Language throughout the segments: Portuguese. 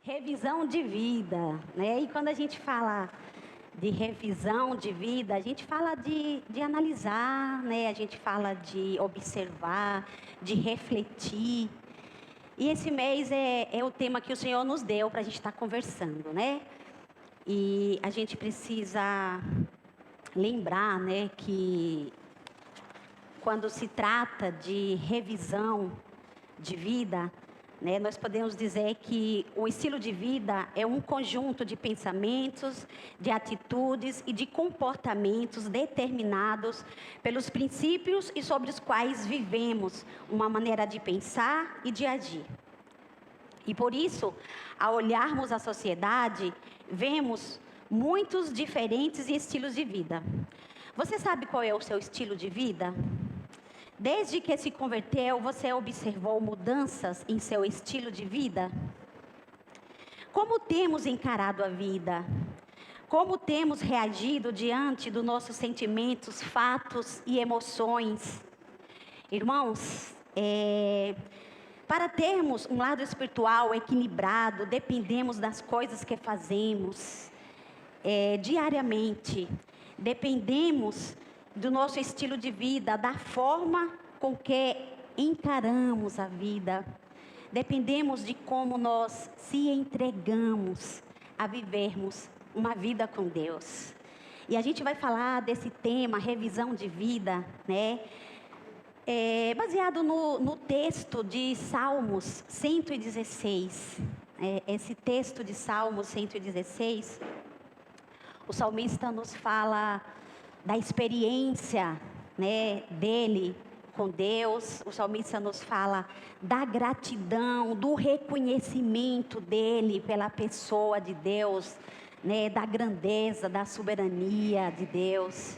Revisão de vida, né? E quando a gente fala de revisão de vida, a gente fala de analisar, né? A gente fala de observar, de refletir. E esse mês é o tema que o Senhor nos deu para a gente estar conversando, né? E a gente precisa lembrar, né, que quando se trata de revisão de vida, né, nós podemos dizer que o estilo de vida é um conjunto de pensamentos, de atitudes e de comportamentos determinados pelos princípios e sobre os quais vivemos uma maneira de pensar e de agir. E por isso, ao olharmos a sociedade, vemos muitos diferentes estilos de vida. Você sabe qual é o seu estilo de vida? Desde que se converteu, você observou mudanças em seu estilo de vida? Como temos encarado a vida? Como temos reagido diante dos nossos sentimentos, fatos e emoções? Irmãos, para termos um lado espiritual equilibrado, dependemos das coisas que fazemos diariamente. Dependemos do nosso estilo de vida, da forma com que encaramos a vida. Dependemos de como nós se entregamos a vivermos uma vida com Deus. E a gente vai falar desse tema, revisão de vida, né? Baseado no texto de Salmos 116. Esse texto de Salmos 116, o salmista nos fala da experiência, né, dele com Deus. O salmista nos fala da gratidão, do reconhecimento dele pela pessoa de Deus, né, da grandeza, da soberania de Deus.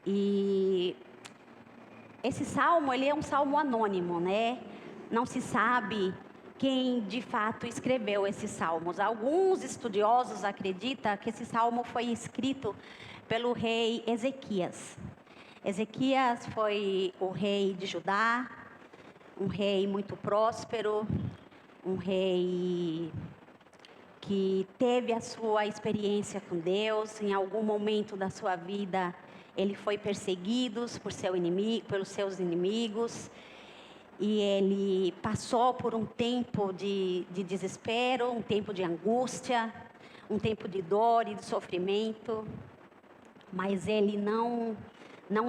E esse salmo, ele é um salmo anônimo, né? Não se sabe quem de fato escreveu esses salmos. Alguns estudiosos acreditam que esse salmo foi escrito pelo rei Ezequias. Ezequias foi o rei de Judá, um rei muito próspero, um rei que teve a sua experiência com Deus. Em algum momento da sua vida, ele foi perseguido pelos seus inimigos. E ele passou por um tempo de desespero, um tempo de angústia, um tempo de dor e de sofrimento. Mas ele não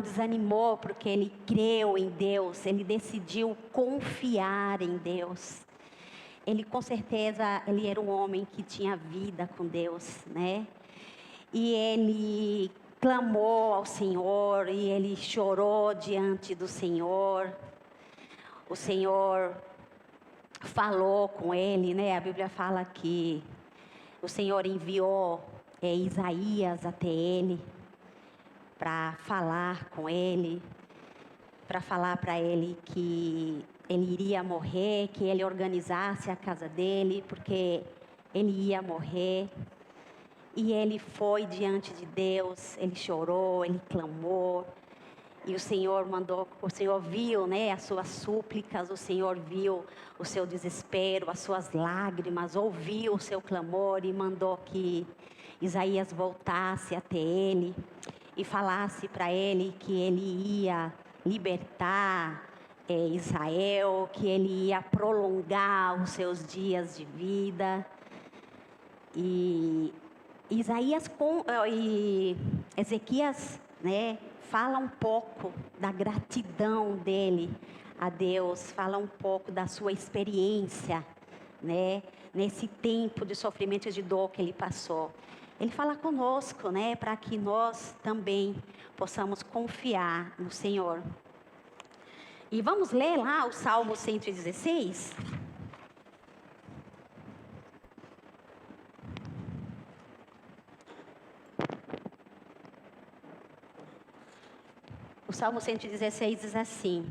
desanimou, porque ele creu em Deus, ele decidiu confiar em Deus. Ele, com certeza, ele era um homem que tinha vida com Deus, né? E ele clamou ao Senhor, e ele chorou diante do Senhor. O Senhor falou com ele, né? A Bíblia fala que o Senhor enviou Isaías até ele, para falar com ele, para falar para ele que ele iria morrer, que ele organizasse a casa dele, porque ele ia morrer. E ele foi diante de Deus, ele chorou, ele clamou. E o Senhor viu, né, as suas súplicas, o Senhor viu o seu desespero, as suas lágrimas, ouviu o seu clamor e mandou que Isaías voltasse até ele e falasse para ele que ele ia libertar Israel, que ele ia prolongar os seus dias de vida. E Ezequias, né, fala um pouco da gratidão dele a Deus, fala um pouco da sua experiência, né, nesse tempo de sofrimento e de dor que ele passou. Ele fala conosco, né, para que nós também possamos confiar no Senhor. E vamos ler lá o Salmo 116? O Salmo 116 diz assim: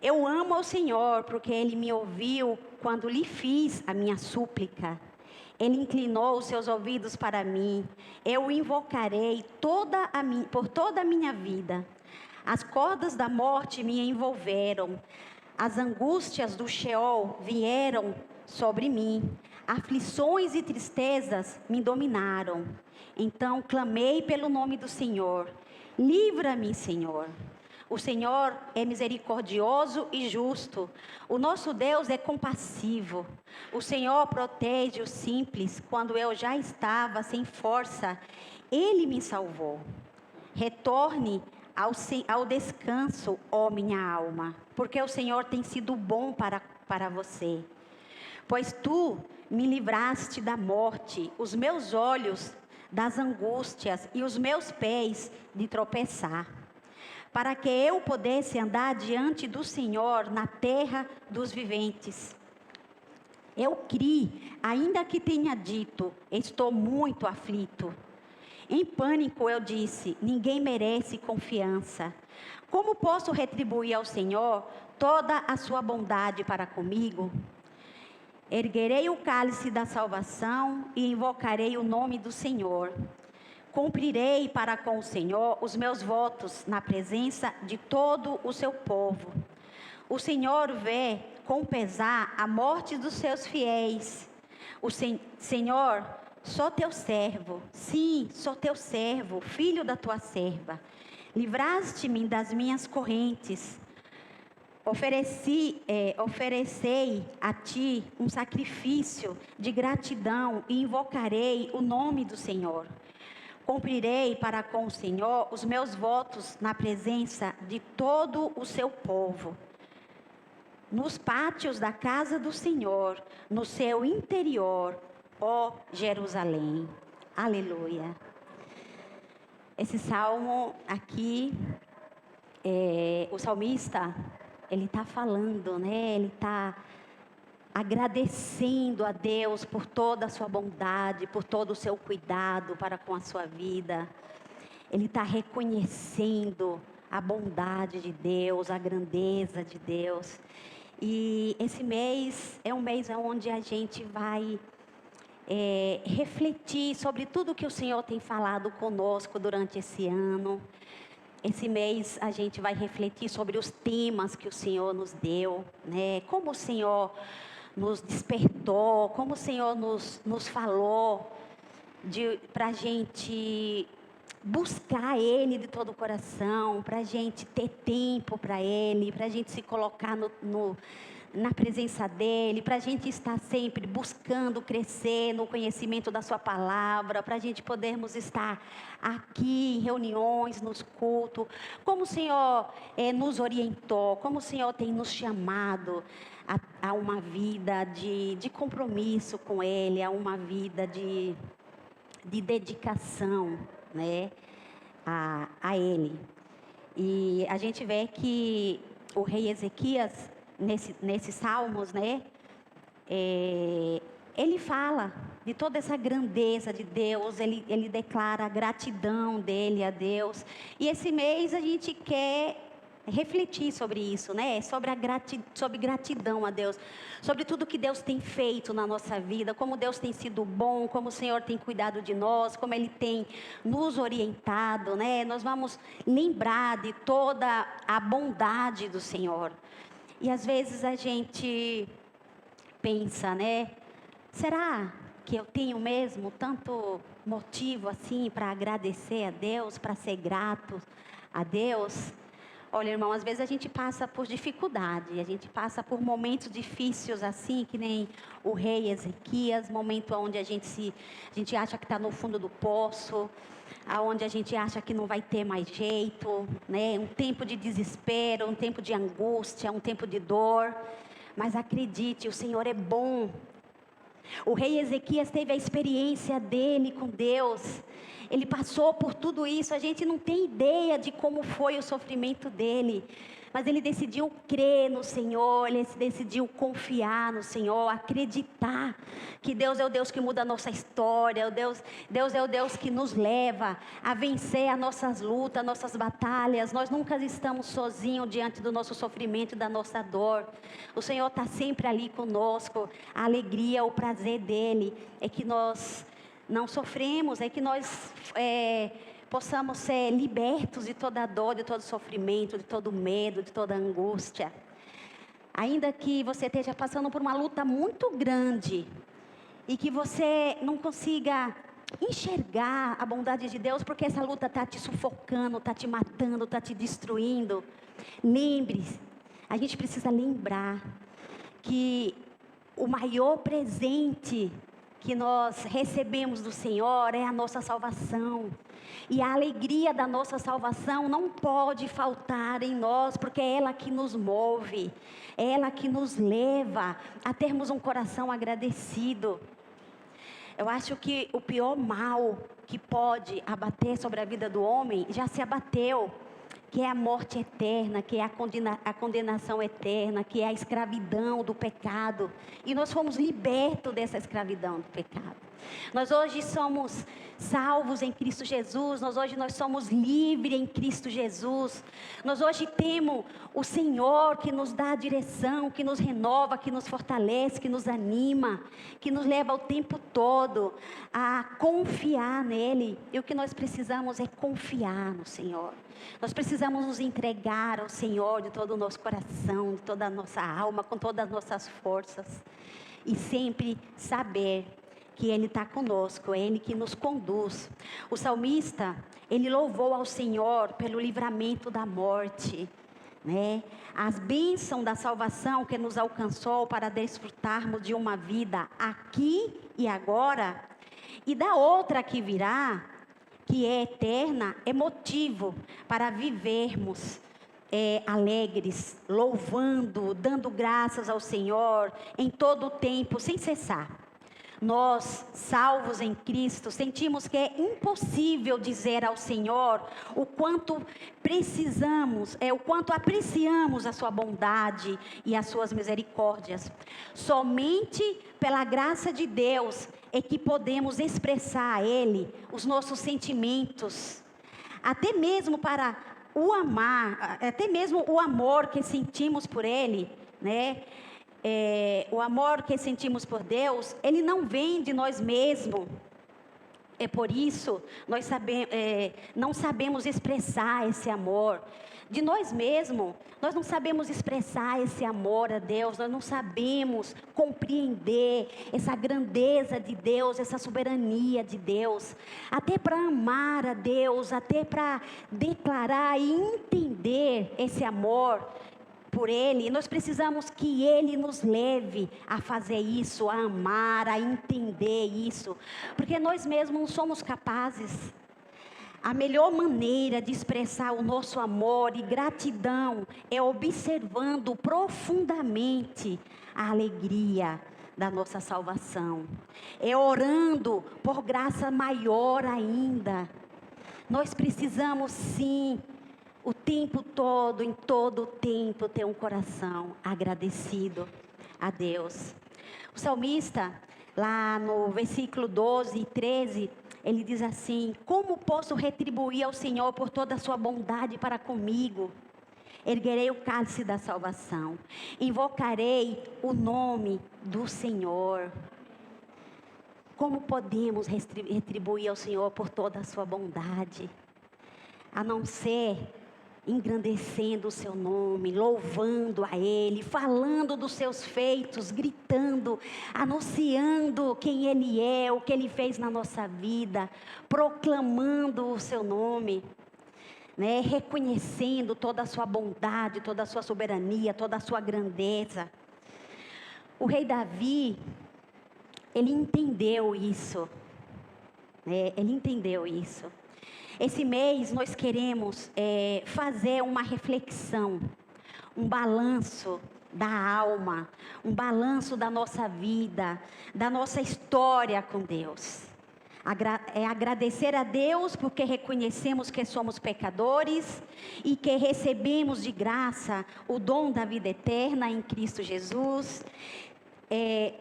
Eu amo ao Senhor, porque Ele me ouviu quando lhe fiz a minha súplica. Ele inclinou os seus ouvidos para mim. Eu o invocarei por toda a minha vida. As cordas da morte me envolveram. As angústias do Sheol vieram sobre mim. Aflições e tristezas me dominaram. Então clamei pelo nome do Senhor. Livra-me, Senhor. O Senhor é misericordioso e justo. O nosso Deus é compassivo. O Senhor protege os simples. Quando eu já estava sem força, Ele me salvou. Retorne ao descanso, ó minha alma, porque o Senhor tem sido bom para você. Pois tu me livraste da morte, os meus olhos das angústias e os meus pés de tropeçar, para que eu pudesse andar diante do Senhor na terra dos viventes. Eu criei, ainda que tenha dito, estou muito aflito. Em pânico eu disse, ninguém merece confiança. Como posso retribuir ao Senhor toda a sua bondade para comigo? Erguerei o cálice da salvação e invocarei o nome do Senhor. Cumprirei para com o Senhor os meus votos na presença de todo o seu povo. O Senhor vê com pesar a morte dos seus fiéis. Senhor, sou teu servo, sim, sou teu servo, filho da tua serva. Livraste-me das minhas correntes. Oferecei a ti um sacrifício de gratidão e invocarei o nome do Senhor. Cumprirei para com o Senhor os meus votos na presença de todo o seu povo. Nos pátios da casa do Senhor, no seu interior, ó Jerusalém. Aleluia. Esse salmo aqui, o salmista, ele está falando, né? Ele está agradecendo a Deus por toda a sua bondade, por todo o seu cuidado para com a sua vida. Ele está reconhecendo a bondade de Deus, a grandeza de Deus. E esse mês é um mês onde a gente vai refletir sobre tudo que o Senhor tem falado conosco durante esse ano. Esse mês a gente vai refletir sobre os temas que o Senhor nos deu, né? Como o Senhor nos despertou, como o Senhor nos falou para a gente buscar Ele de todo o coração, para a gente ter tempo para Ele, para a gente se colocar na presença dEle, para a gente estar sempre buscando crescer no conhecimento da Sua palavra, para a gente podermos estar aqui em reuniões, nos cultos, como o Senhor nos orientou, como o Senhor tem nos chamado a uma vida de compromisso com Ele, a uma vida de dedicação, né, a Ele. E a gente vê que o rei Ezequias, nesses salmos, né, ele fala de toda essa grandeza de Deus, ele declara a gratidão dele a Deus. E esse mês a gente quer refletir sobre isso, né? Sobre gratidão a Deus, sobre tudo que Deus tem feito na nossa vida, como Deus tem sido bom, como o Senhor tem cuidado de nós, como Ele tem nos orientado, né? Nós vamos lembrar de toda a bondade do Senhor. E às vezes a gente pensa, né? Será que eu tenho mesmo tanto motivo assim para agradecer a Deus, para ser grato a Deus? Olha, irmão, às vezes a gente passa por dificuldade, a gente passa por momentos difíceis assim, que nem o rei Ezequias, momento onde a gente acha que está no fundo do poço, aonde a gente acha que não vai ter mais jeito, né? Um tempo de desespero, um tempo de angústia, um tempo de dor. Mas acredite, o Senhor é bom. O rei Ezequias teve a experiência dele com Deus. Ele passou por tudo isso. A gente não tem ideia de como foi o sofrimento dele. Mas ele decidiu crer no Senhor, ele decidiu confiar no Senhor, acreditar que Deus é o Deus que muda a nossa história, Deus é o Deus que nos leva a vencer as nossas lutas, nossas batalhas. Nós nunca estamos sozinhos diante do nosso sofrimento e da nossa dor. O Senhor está sempre ali conosco. A alegria, o prazer dele é que nós não sofremos, é que nós possamos ser libertos de toda dor, de todo sofrimento, de todo medo, de toda angústia. Ainda que você esteja passando por uma luta muito grande e que você não consiga enxergar a bondade de Deus, porque essa luta está te sufocando, está te matando, está te destruindo. Lembre-se, a gente precisa lembrar que o maior presente que nós recebemos do Senhor é a nossa salvação. E a alegria da nossa salvação não pode faltar em nós, porque é ela que nos move, é ela que nos leva a termos um coração agradecido. Eu acho que o pior mal que pode abater sobre a vida do homem já se abateu, que é a morte eterna, que é a condenação eterna, que é a escravidão do pecado. E nós fomos libertos dessa escravidão do pecado. Nós hoje somos salvos em Cristo Jesus, nós somos livres em Cristo Jesus. Nós hoje temos o Senhor que nos dá a direção, que nos renova, que nos fortalece, que nos anima, que nos leva o tempo todo a confiar nele. E o que nós precisamos é confiar no Senhor. Nós precisamos nos entregar ao Senhor de todo o nosso coração, de toda a nossa alma, com todas as nossas forças. E sempre saber que Ele está conosco, é Ele que nos conduz. O salmista, ele louvou ao Senhor pelo livramento da morte, né? As bênçãos da salvação que nos alcançou para desfrutarmos de uma vida aqui e agora, e da outra que virá, que é eterna, é motivo para vivermos alegres, louvando, dando graças ao Senhor em todo o tempo, sem cessar. Nós, salvos em Cristo, sentimos que é impossível dizer ao Senhor o quanto precisamos, o quanto apreciamos a sua bondade e as suas misericórdias. Somente pela graça de Deus é que podemos expressar a Ele os nossos sentimentos, até mesmo para o amar, até mesmo o amor que sentimos por Ele, né? O amor que sentimos por Deus, ele não vem de nós mesmos. É por isso, nós não sabemos expressar esse amor. De nós mesmos, nós não sabemos expressar esse amor a Deus. Nós não sabemos compreender essa grandeza de Deus, essa soberania de Deus. Até para amar a Deus, até para declarar e entender esse amor por Ele, nós precisamos que Ele nos leve a fazer isso, a amar, a entender isso, porque nós mesmos não somos capazes. A melhor maneira de expressar o nosso amor e gratidão é observando profundamente a alegria da nossa salvação, é orando por graça maior ainda. Nós precisamos sim, o tempo todo, em todo o tempo, ter um coração agradecido a Deus. O salmista, lá no versículo 12 e 13, ele diz assim: como posso retribuir ao Senhor por toda a sua bondade para comigo? Erguerei o cálice da salvação, invocarei o nome do Senhor. Como podemos retribuir ao Senhor por toda a sua bondade? A não ser engrandecendo o seu nome, louvando a Ele, falando dos seus feitos, gritando, anunciando quem Ele é, o que Ele fez na nossa vida, proclamando o seu nome, né? Reconhecendo toda a sua bondade, toda a sua soberania, toda a sua grandeza. O rei Davi, ele entendeu isso, né? Ele entendeu isso. Esse mês nós queremos fazer uma reflexão, um balanço da alma, um balanço da nossa vida, da nossa história com Deus. Agradecer a Deus porque reconhecemos que somos pecadores e que recebemos de graça o dom da vida eterna em Cristo Jesus.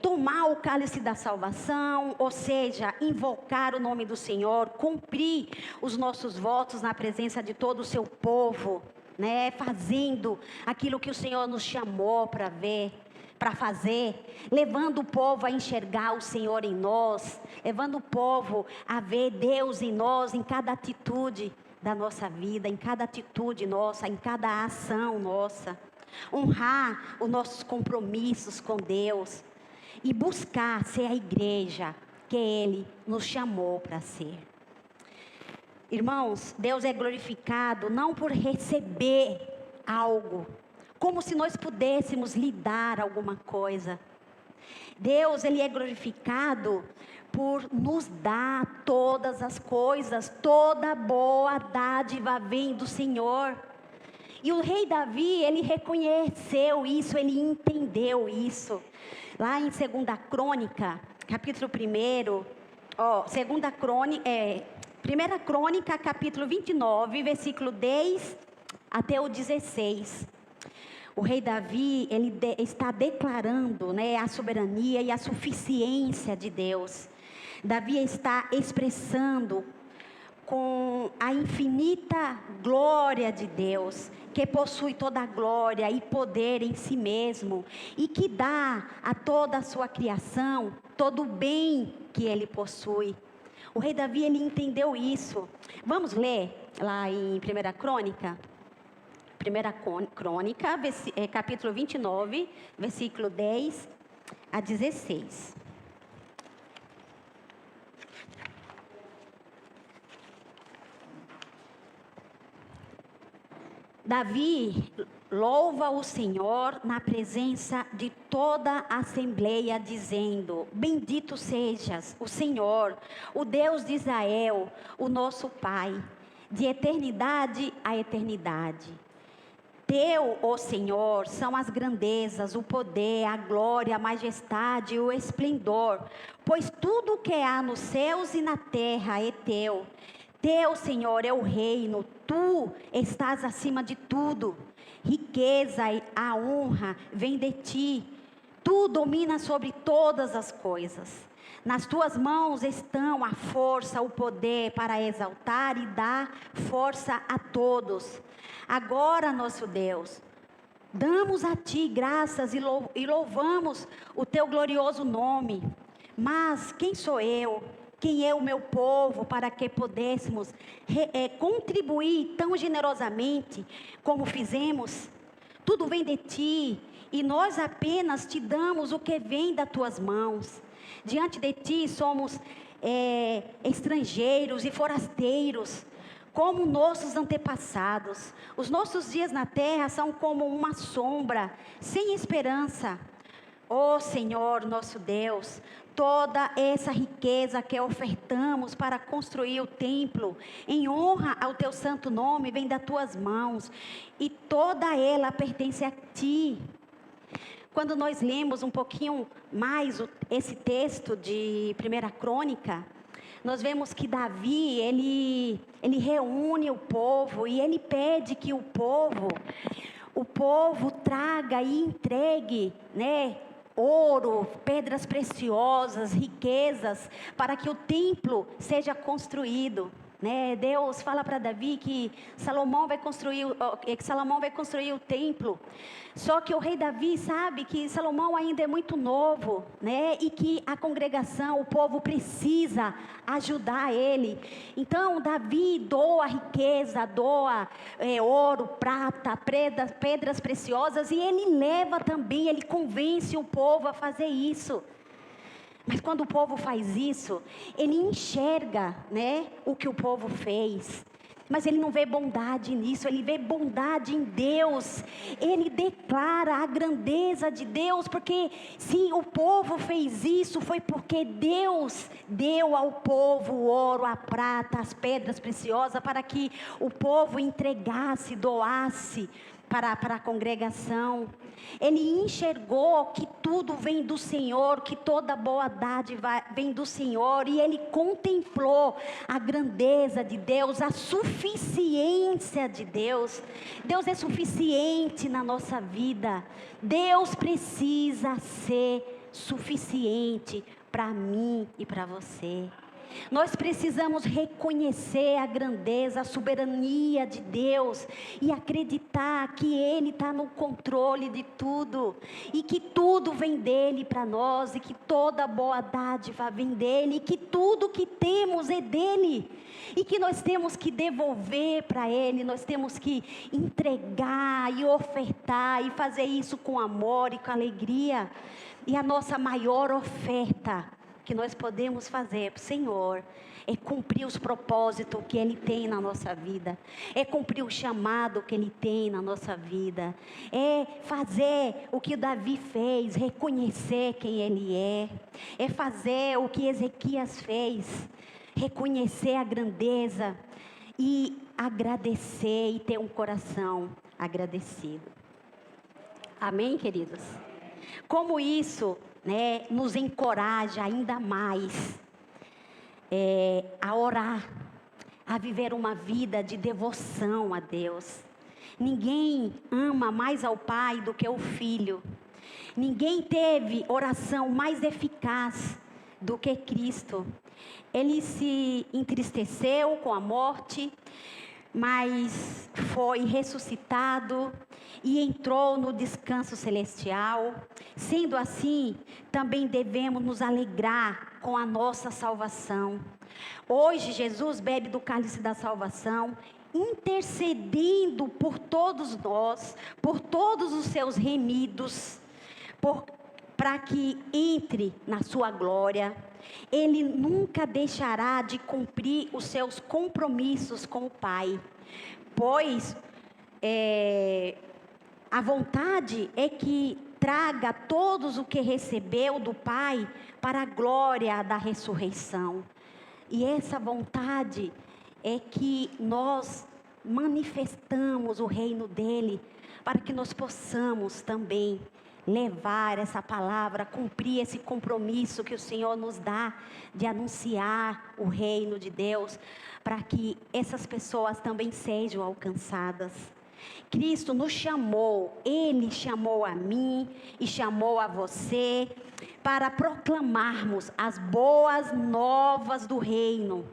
Tomar o cálice da salvação, ou seja, invocar o nome do Senhor, cumprir os nossos votos na presença de todo o seu povo, né? Fazendo aquilo que o Senhor nos chamou para fazer, levando o povo a enxergar o Senhor em nós, levando o povo a ver Deus em nós, em cada atitude da nossa vida, em cada atitude nossa, em cada ação nossa. honrar os nossos compromissos com Deus e buscar ser a igreja que Ele nos chamou para ser. Irmãos, Deus é glorificado não por receber algo, como se nós pudéssemos lhe dar alguma coisa. Deus, Ele é glorificado por nos dar todas as coisas, toda boa dádiva vem do Senhor. E o rei Davi, ele reconheceu isso, ele entendeu isso. Lá em 2 Crônica, capítulo 1, 1 Crônica, capítulo 29, versículo 10 até o 16. O rei Davi, ele está declarando, a soberania e a suficiência de Deus. Davi está expressando com a infinita glória de Deus, que possui toda a glória e poder em si mesmo, e que dá a toda a sua criação todo o bem que ele possui. O rei Davi, ele entendeu isso. Vamos ler lá em 1 Crônica? 1 Crônica, capítulo 29, versículo 10 a 16. Davi louva o Senhor na presença de toda a assembleia, dizendo: bendito sejas o Senhor, o Deus de Israel, o nosso Pai, de eternidade a eternidade. Teu, ó Senhor, são as grandezas, o poder, a glória, a majestade e o esplendor, pois tudo o que há nos céus e na terra é teu. Teu, Senhor, é o reino, tu estás acima de tudo. Riqueza e a honra vem de ti. Tu dominas sobre todas as coisas. Nas tuas mãos estão a força, o poder para exaltar e dar força a todos. Agora, nosso Deus, damos a ti graças e louvamos o teu glorioso nome. Mas quem sou eu? Quem é o meu povo para que pudéssemos contribuir tão generosamente como fizemos? Tudo vem de ti e nós apenas te damos o que vem das tuas mãos. Diante de ti somos estrangeiros e forasteiros, como nossos antepassados. Os nossos dias na terra são como uma sombra, sem esperança. Ó Senhor, nosso Deus, toda essa riqueza que ofertamos para construir o templo, em honra ao teu santo nome, vem das tuas mãos, e toda ela pertence a ti. Quando nós lemos um pouquinho mais esse texto de 1 Crônica, nós vemos que Davi, ele reúne o povo e ele pede que o povo traga e entregue, ouro, pedras preciosas, riquezas, para que o templo seja construído. Deus fala para Davi que Salomão vai construir o templo. Só que o rei Davi sabe que Salomão ainda é muito novo, e que a congregação, o povo precisa ajudar ele. Então Davi doa riqueza, doa ouro, prata, pedras preciosas, e ele leva também, ele convence o povo a fazer isso. Mas quando o povo faz isso, ele enxerga, o que o povo fez. Mas ele não vê bondade nisso, ele vê bondade em Deus. Ele declara a grandeza de Deus, porque se o povo fez isso, foi porque Deus deu ao povo o ouro, a prata, as pedras preciosas, para que o povo entregasse, doasse para a congregação. Ele enxergou que tudo vem do Senhor, que toda boa dádiva vem do Senhor, e ele contemplou a grandeza de Deus, a suficiência de Deus. Deus é suficiente na nossa vida. Deus precisa ser suficiente para mim e para você. Nós precisamos reconhecer a grandeza, a soberania de Deus e acreditar que Ele está no controle de tudo e que tudo vem dEle para nós e que toda boa dádiva vem dEle e que tudo que temos é dEle e que nós temos que devolver para Ele, nós temos que entregar e ofertar e fazer isso com amor e com alegria. E a nossa maior oferta que nós podemos fazer para o Senhor é cumprir os propósitos que Ele tem na nossa vida, é cumprir o chamado que Ele tem na nossa vida, é fazer o que Davi fez, reconhecer quem Ele é fazer o que Ezequias fez, reconhecer a grandeza e agradecer e ter um coração agradecido. Amém, queridos? Como isso, nos encoraja ainda mais a orar, a viver uma vida de devoção a Deus. Ninguém ama mais ao Pai do que o Filho. Ninguém teve oração mais eficaz do que Cristo. Ele se entristeceu com a morte, mas foi ressuscitado e entrou no descanso celestial. Sendo assim, também devemos nos alegrar com a nossa salvação. Hoje, Jesus bebe do cálice da salvação, intercedendo por todos nós, por todos os seus remidos, para que entre na sua glória. Ele nunca deixará de cumprir os seus compromissos com o Pai, pois a vontade é que traga todos o que recebeu do Pai para a glória da ressurreição. E essa vontade é que nós manifestamos o reino dele, para que nós possamos também levar essa palavra, cumprir esse compromisso que o Senhor nos dá de anunciar o reino de Deus, para que essas pessoas também sejam alcançadas. Cristo nos chamou, Ele chamou a mim e chamou a você para proclamarmos as boas novas do reino.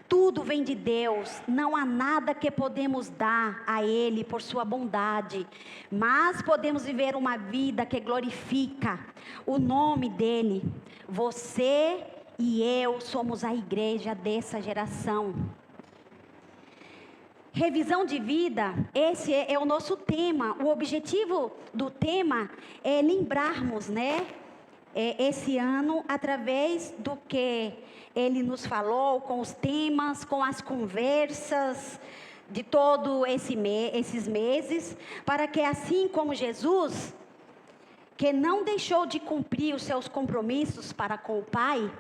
Tudo vem de Deus, não há nada que podemos dar a Ele por sua bondade, mas podemos viver uma vida que glorifica o nome dEle. Você e eu somos a igreja dessa geração. Revisão de vida, esse é o nosso tema. O objetivo do tema é lembrarmos, esse ano, através do que Ele nos falou, com os temas, com as conversas de todos esses meses, para que assim como Jesus, que não deixou de cumprir os seus compromissos para com o Pai,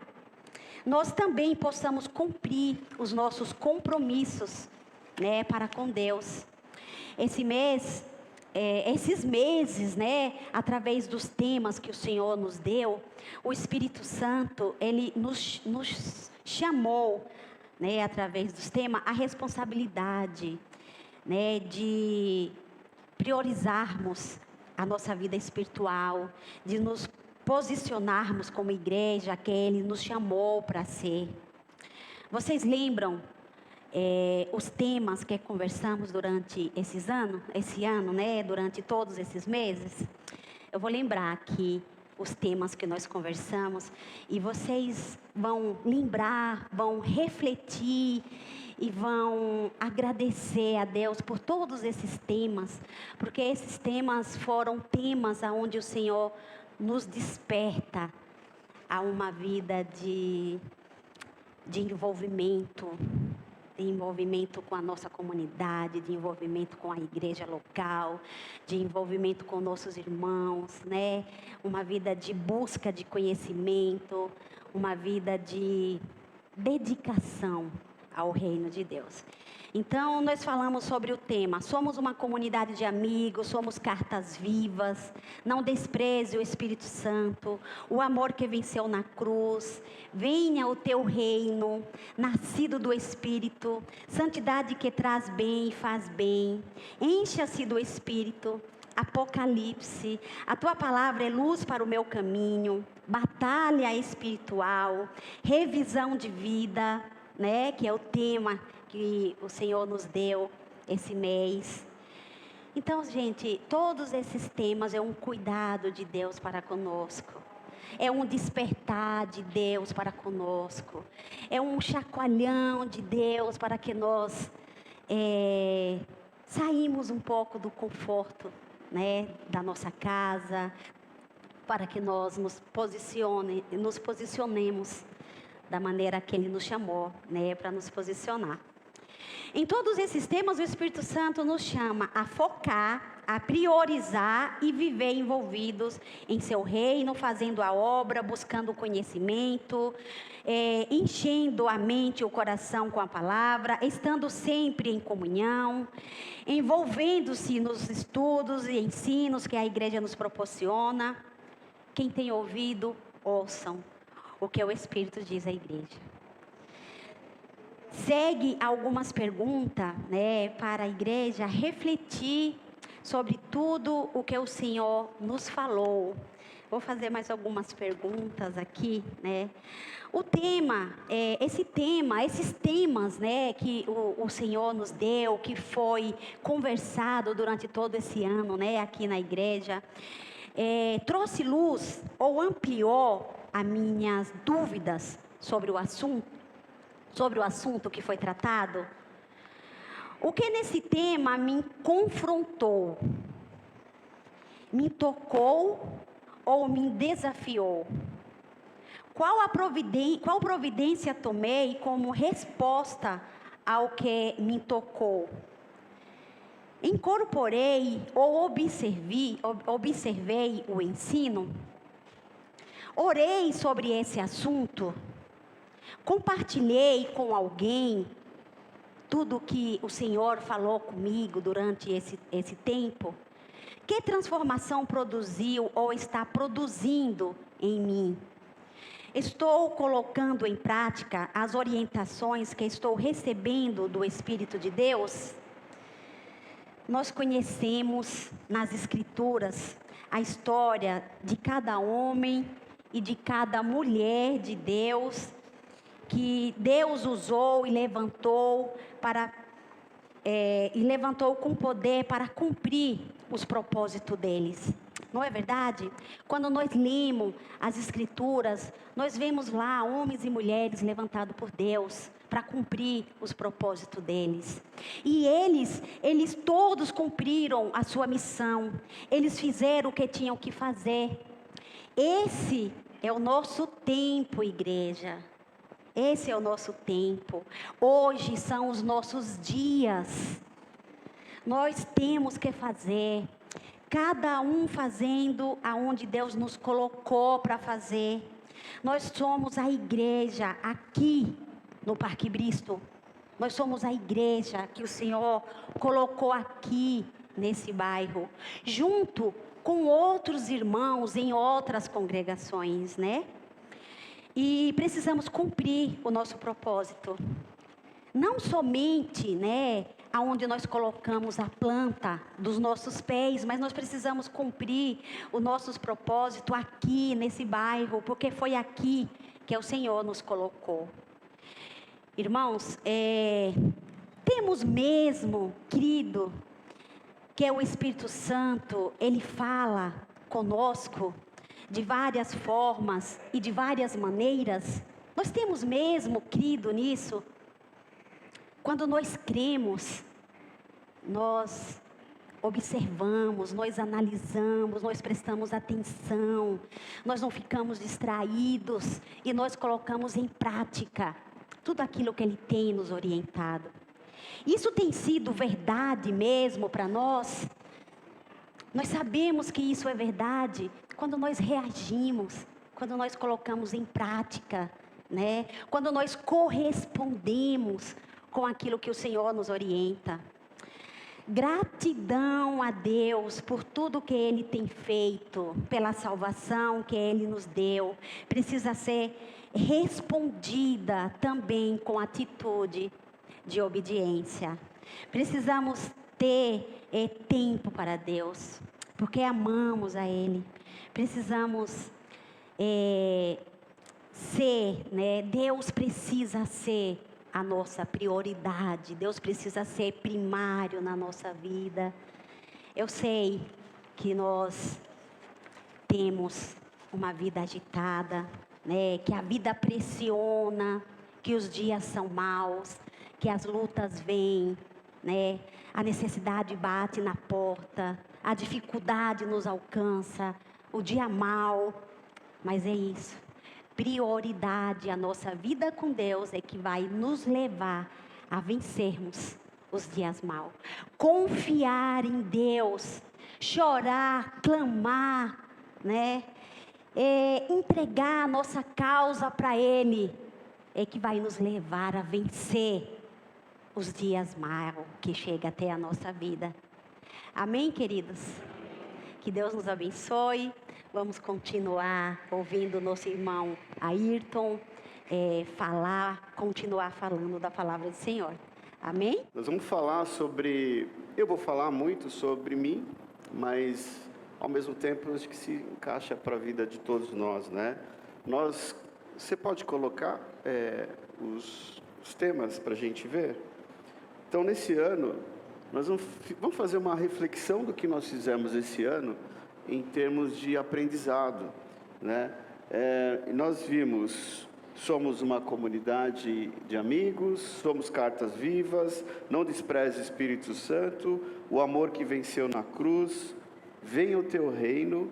nós também possamos cumprir os nossos compromissos para com Deus. Esses meses, através dos temas que o Senhor nos deu, o Espírito Santo, Ele nos chamou, através dos temas, a responsabilidade, de priorizarmos a nossa vida espiritual, de nos posicionarmos como igreja que Ele nos chamou para ser. Vocês lembram os temas que conversamos durante esse ano, durante todos esses meses? Eu vou lembrar aqui os temas que nós conversamos e vocês vão lembrar, vão refletir e vão agradecer a Deus por todos esses temas, porque esses temas foram temas aonde o Senhor nos desperta a uma vida de envolvimento com a nossa comunidade, de envolvimento com a igreja local, de envolvimento com nossos irmãos, uma vida de busca de conhecimento, uma vida de dedicação ao reino de Deus. Então, nós falamos sobre o tema, somos uma comunidade de amigos, somos cartas vivas, não despreze o Espírito Santo, o amor que venceu na cruz, venha o teu reino, nascido do Espírito, santidade que traz bem e faz bem, encha-se do Espírito, Apocalipse. A tua palavra é luz para o meu caminho, batalha espiritual, revisão de vida, né? Que é o tema que o Senhor nos deu esse mês. Então, gente, todos esses temas é um cuidado de Deus para conosco. É um despertar de Deus para conosco. É um chacoalhão de Deus para que nós saímos um pouco do conforto, né, da nossa casa, para que nós nos posicionemos da maneira que Ele nos chamou, né, para nos posicionar. Em todos esses temas, o Espírito Santo nos chama a focar, a priorizar e viver envolvidos em seu reino, fazendo a obra, buscando o conhecimento, enchendo a mente e o coração com a palavra, estando sempre em comunhão, envolvendo-se nos estudos e ensinos que a igreja nos proporciona. Quem tem ouvido, ouçam o que o Espírito diz à igreja. Segue algumas perguntas, né, para a igreja refletir sobre tudo o que o Senhor nos falou. Vou fazer mais algumas perguntas aqui, né. O tema, esses temas, né, que o Senhor nos deu, que foi conversado durante todo esse ano, né, aqui na igreja, trouxe luz ou ampliou as minhas dúvidas sobre o assunto que foi tratado? O que nesse tema me confrontou, me tocou ou me desafiou? Qual providência tomei como resposta ao que me tocou? Incorporei ou observei o ensino? Orei sobre esse assunto? Compartilhei com alguém tudo que o Senhor falou comigo durante esse tempo? Que transformação produziu ou está produzindo em mim? Estou colocando em prática as orientações que estou recebendo do Espírito de Deus? Nós conhecemos nas Escrituras a história de cada homem e de cada mulher de Deus, que Deus usou e levantou com poder para cumprir os propósitos deles. Não é verdade? Quando nós lemos as Escrituras, nós vemos lá homens e mulheres levantados por Deus para cumprir os propósitos deles. E eles todos cumpriram a sua missão. Eles fizeram o que tinham que fazer. Esse é o nosso tempo, igreja. Esse é o nosso tempo. Hoje são os nossos dias. Nós temos que fazer. Cada um fazendo aonde Deus nos colocou para fazer. Nós somos a igreja aqui no Parque Bristo. Nós somos a igreja que o Senhor colocou aqui nesse bairro, junto com outros irmãos em outras congregações, né? E precisamos cumprir o nosso propósito. Não somente, né, aonde nós colocamos a planta dos nossos pés, mas nós precisamos cumprir os nossos propósitos aqui nesse bairro, porque foi aqui que o Senhor nos colocou. Irmãos, temos mesmo crido que o Espírito Santo, Ele fala conosco de várias formas e de várias maneiras? Nós temos mesmo crido nisso? Quando nós cremos, nós observamos, nós analisamos, nós prestamos atenção, nós não ficamos distraídos e nós colocamos em prática tudo aquilo que Ele tem nos orientado. Isso tem sido verdade mesmo para nós? Nós sabemos que isso é verdade quando nós reagimos, quando nós colocamos em prática, né? Quando nós correspondemos com aquilo que o Senhor nos orienta. Gratidão a Deus por tudo que Ele tem feito, pela salvação que Ele nos deu, precisa ser respondida também com atitude de obediência. Precisamos ter tempo para Deus. porque amamos a Ele. Precisamos ser, né? Deus precisa ser a nossa prioridade. Deus precisa ser primário na nossa vida. Eu sei que nós temos uma vida agitada, né? Que a vida pressiona, que os dias são maus, que as lutas vêm, né? A necessidade bate na porta, a dificuldade nos alcança, o dia mau, mas é isso. Prioridade, a nossa vida com Deus é que vai nos levar a vencermos os dias maus. Confiar em Deus, chorar, clamar, né? Entregar a nossa causa para Ele, é que vai nos levar a vencer os dias maus que chegam até a nossa vida. Amém, queridos? Que Deus nos abençoe. Vamos continuar ouvindo nosso irmão Ayrton continuar falando da palavra do Senhor. Amém? Nós vamos falar sobre... Eu vou falar muito sobre mim, mas ao mesmo tempo acho que se encaixa para a vida de todos nós, né? Você pode colocar os temas para a gente ver? Então, nesse ano, nós vamos fazer uma reflexão do que nós fizemos esse ano em termos de aprendizado, né? Nós vimos, somos uma comunidade de amigos, somos cartas vivas, não despreze o Espírito Santo, o amor que venceu na cruz, venha o teu reino,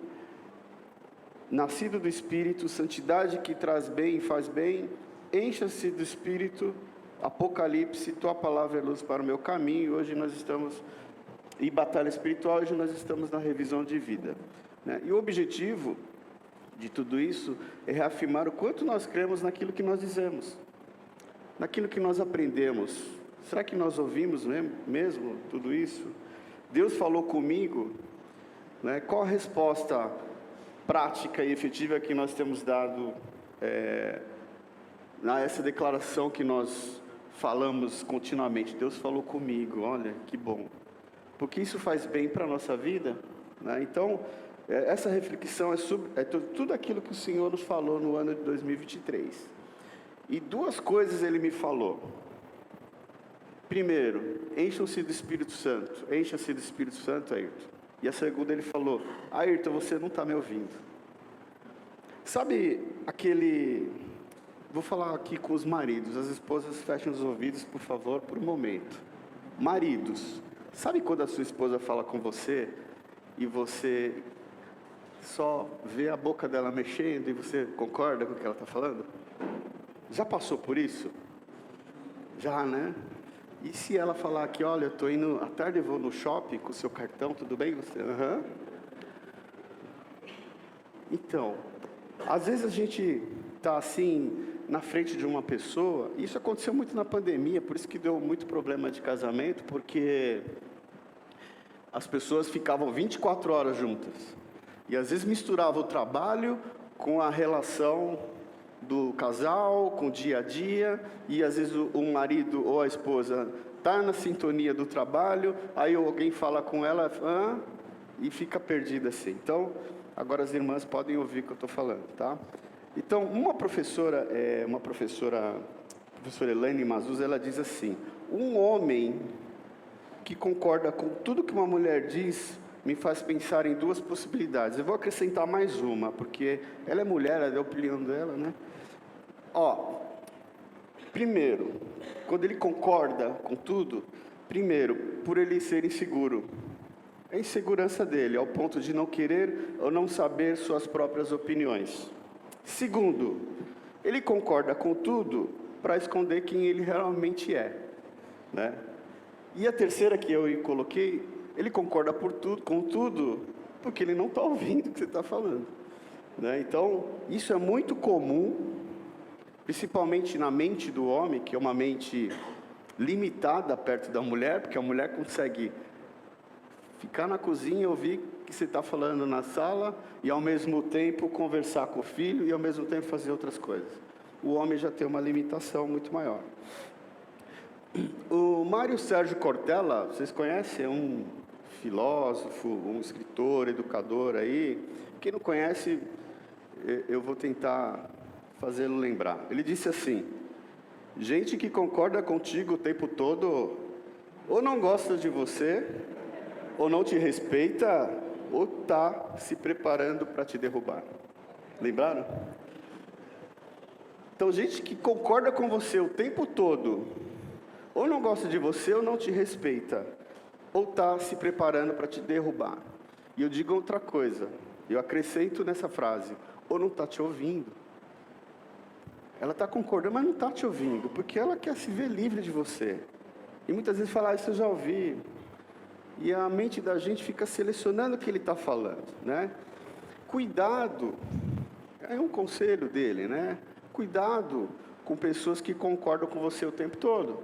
nascido do Espírito, santidade que traz bem e faz bem, encha-se do Espírito, Apocalipse, tua palavra é luz para o meu caminho. Hoje nós estamos em batalha espiritual, hoje nós estamos na revisão de vida, né? E o objetivo de tudo isso é reafirmar o quanto nós cremos naquilo que nós dizemos, naquilo que nós aprendemos. Será que nós ouvimos mesmo tudo isso? Deus falou comigo, né? Qual a resposta prática e efetiva que nós temos dado a essa declaração que nós falamos continuamente? Deus falou comigo, olha que bom, porque isso faz bem para a nossa vida, né? Então, essa reflexão é sobre tudo aquilo que o Senhor nos falou no ano de 2023. E duas coisas Ele me falou. Primeiro, encham-se do Espírito Santo. Encha-se do Espírito Santo, Ayrton. E a segunda, Ele falou: Ayrton, você não está me ouvindo. Sabe aquele... Vou falar aqui com os maridos. As esposas, fechem os ouvidos, por favor, por um momento. Maridos, sabe quando a sua esposa fala com você e você só vê a boca dela mexendo e você concorda com o que ela está falando? Já passou por isso? Já, né? E se ela falar aqui, olha, eu estou indo, à tarde eu vou no shopping com o seu cartão, tudo bem? Você, aham. Então, às vezes a gente está assim, na frente de uma pessoa, e isso aconteceu muito na pandemia, por isso que deu muito problema de casamento, porque as pessoas ficavam 24 horas juntas. E às vezes misturava o trabalho com a relação do casal, com o dia a dia, e às vezes o marido ou a esposa está na sintonia do trabalho, aí alguém fala com ela, e fica perdida assim. Então, agora as irmãs podem ouvir o que eu estou falando, tá? Então, uma professora Elaine Mazuz, ela diz assim: um homem que concorda com tudo que uma mulher diz me faz pensar em duas possibilidades. Eu vou acrescentar mais uma, porque ela é mulher, é a opinião dela, né? Primeiro, quando ele concorda com tudo, primeiro, por ele ser inseguro. É a insegurança dele, ao ponto de não querer ou não saber suas próprias opiniões. Segundo, ele concorda com tudo para esconder quem ele realmente é, né? E a terceira que eu coloquei, ele concorda com tudo, porque ele não está ouvindo o que você está falando, né? Então, isso é muito comum, principalmente na mente do homem, que é uma mente limitada perto da mulher, porque a mulher consegue ficar na cozinha e ouvir o que você está falando na sala, e ao mesmo tempo conversar com o filho, e ao mesmo tempo fazer outras coisas. O homem já tem uma limitação muito maior. O Mário Sérgio Cortella, vocês conhecem? É um filósofo, um escritor, educador aí. Quem não conhece, eu vou tentar fazê-lo lembrar. Ele disse assim: gente que concorda contigo o tempo todo, ou não gosta de você, ou não te respeita, ou está se preparando para te derrubar. Lembraram? Então, gente que concorda com você o tempo todo, ou não gosta de você, ou não te respeita, ou está se preparando para te derrubar. E eu digo outra coisa, eu acrescento nessa frase: ou não está te ouvindo. Ela está concordando, mas não está te ouvindo, porque ela quer se ver livre de você. E muitas vezes fala: isso eu já ouvi. E a mente da gente fica selecionando o que ele está falando, né? Cuidado, é um conselho dele, né? Cuidado com pessoas que concordam com você o tempo todo,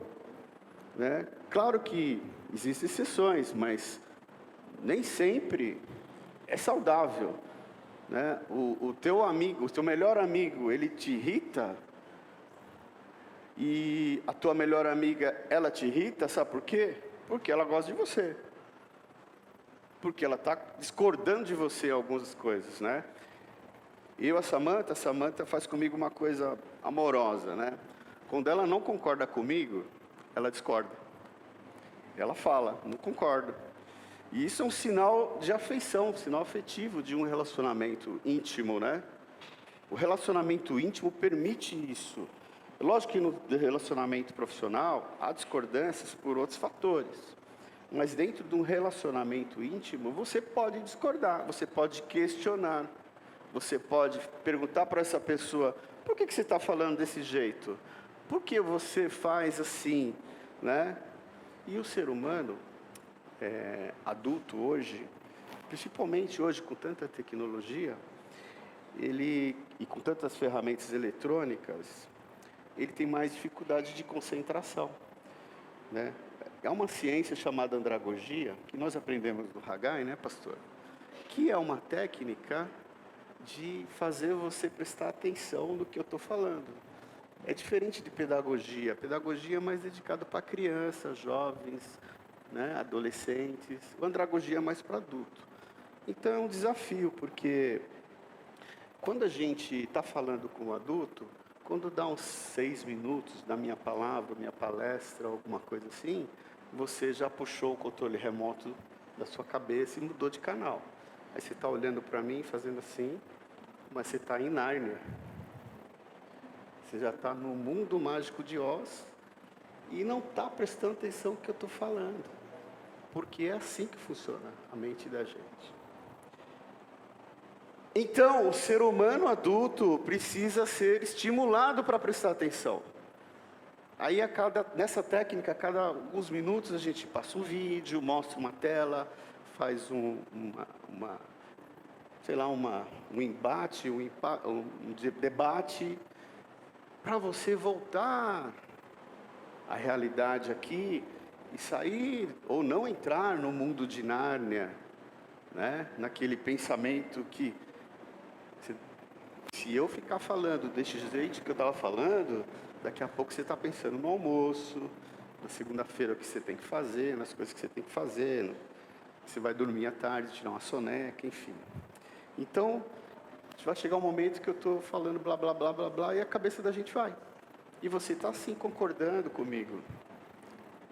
né? Claro que existem exceções, mas nem sempre é saudável, né? O teu amigo, o teu melhor amigo, ele te irrita, e a tua melhor amiga, ela te irrita, sabe por quê? Porque ela gosta de você, porque ela está discordando de você em algumas coisas, né? A Samantha faz comigo uma coisa amorosa, né? Quando ela não concorda comigo, ela discorda. Ela fala: não concordo. E isso é um sinal de afeição, um sinal afetivo de um relacionamento íntimo, né? O relacionamento íntimo permite isso. Lógico que no relacionamento profissional há discordâncias por outros fatores. Mas dentro de um relacionamento íntimo, você pode discordar, você pode questionar. Você pode perguntar para essa pessoa: por que você está falando desse jeito? Por que você faz assim, né? E o ser humano adulto hoje, principalmente hoje com tanta tecnologia, e com tantas ferramentas eletrônicas, ele tem mais dificuldade de concentração, né? É uma ciência chamada andragogia, que nós aprendemos do Haggai, né, pastor? Que é uma técnica de fazer você prestar atenção no que eu estou falando. É diferente de pedagogia. A pedagogia é mais dedicada para crianças, jovens, né, adolescentes. A andragogia é mais para adulto. Então é um desafio, porque quando a gente está falando com um adulto, quando dá uns 6 minutos da minha palavra, minha palestra, alguma coisa assim, você já puxou o controle remoto da sua cabeça e mudou de canal. Aí você está olhando para mim, fazendo assim, mas você está em Nárnia. Você já está no mundo mágico de Oz e não está prestando atenção no que eu estou falando. Porque é assim que funciona a mente da gente. Então, o ser humano adulto precisa ser estimulado para prestar atenção. Aí, nessa técnica, a cada alguns minutos, a gente passa um vídeo, mostra uma tela, faz um embate, um debate, para você voltar à realidade aqui e sair, ou não entrar no mundo de Nárnia, né? Naquele pensamento que, se eu ficar falando desse jeito que eu estava falando, daqui a pouco você está pensando no almoço, na segunda-feira o que você tem que fazer, nas coisas que você tem que fazer, você vai dormir à tarde, tirar uma soneca, enfim. Então, vai chegar um momento que eu estou falando blá, blá, blá, blá, blá, e a cabeça da gente vai. E você está assim concordando comigo.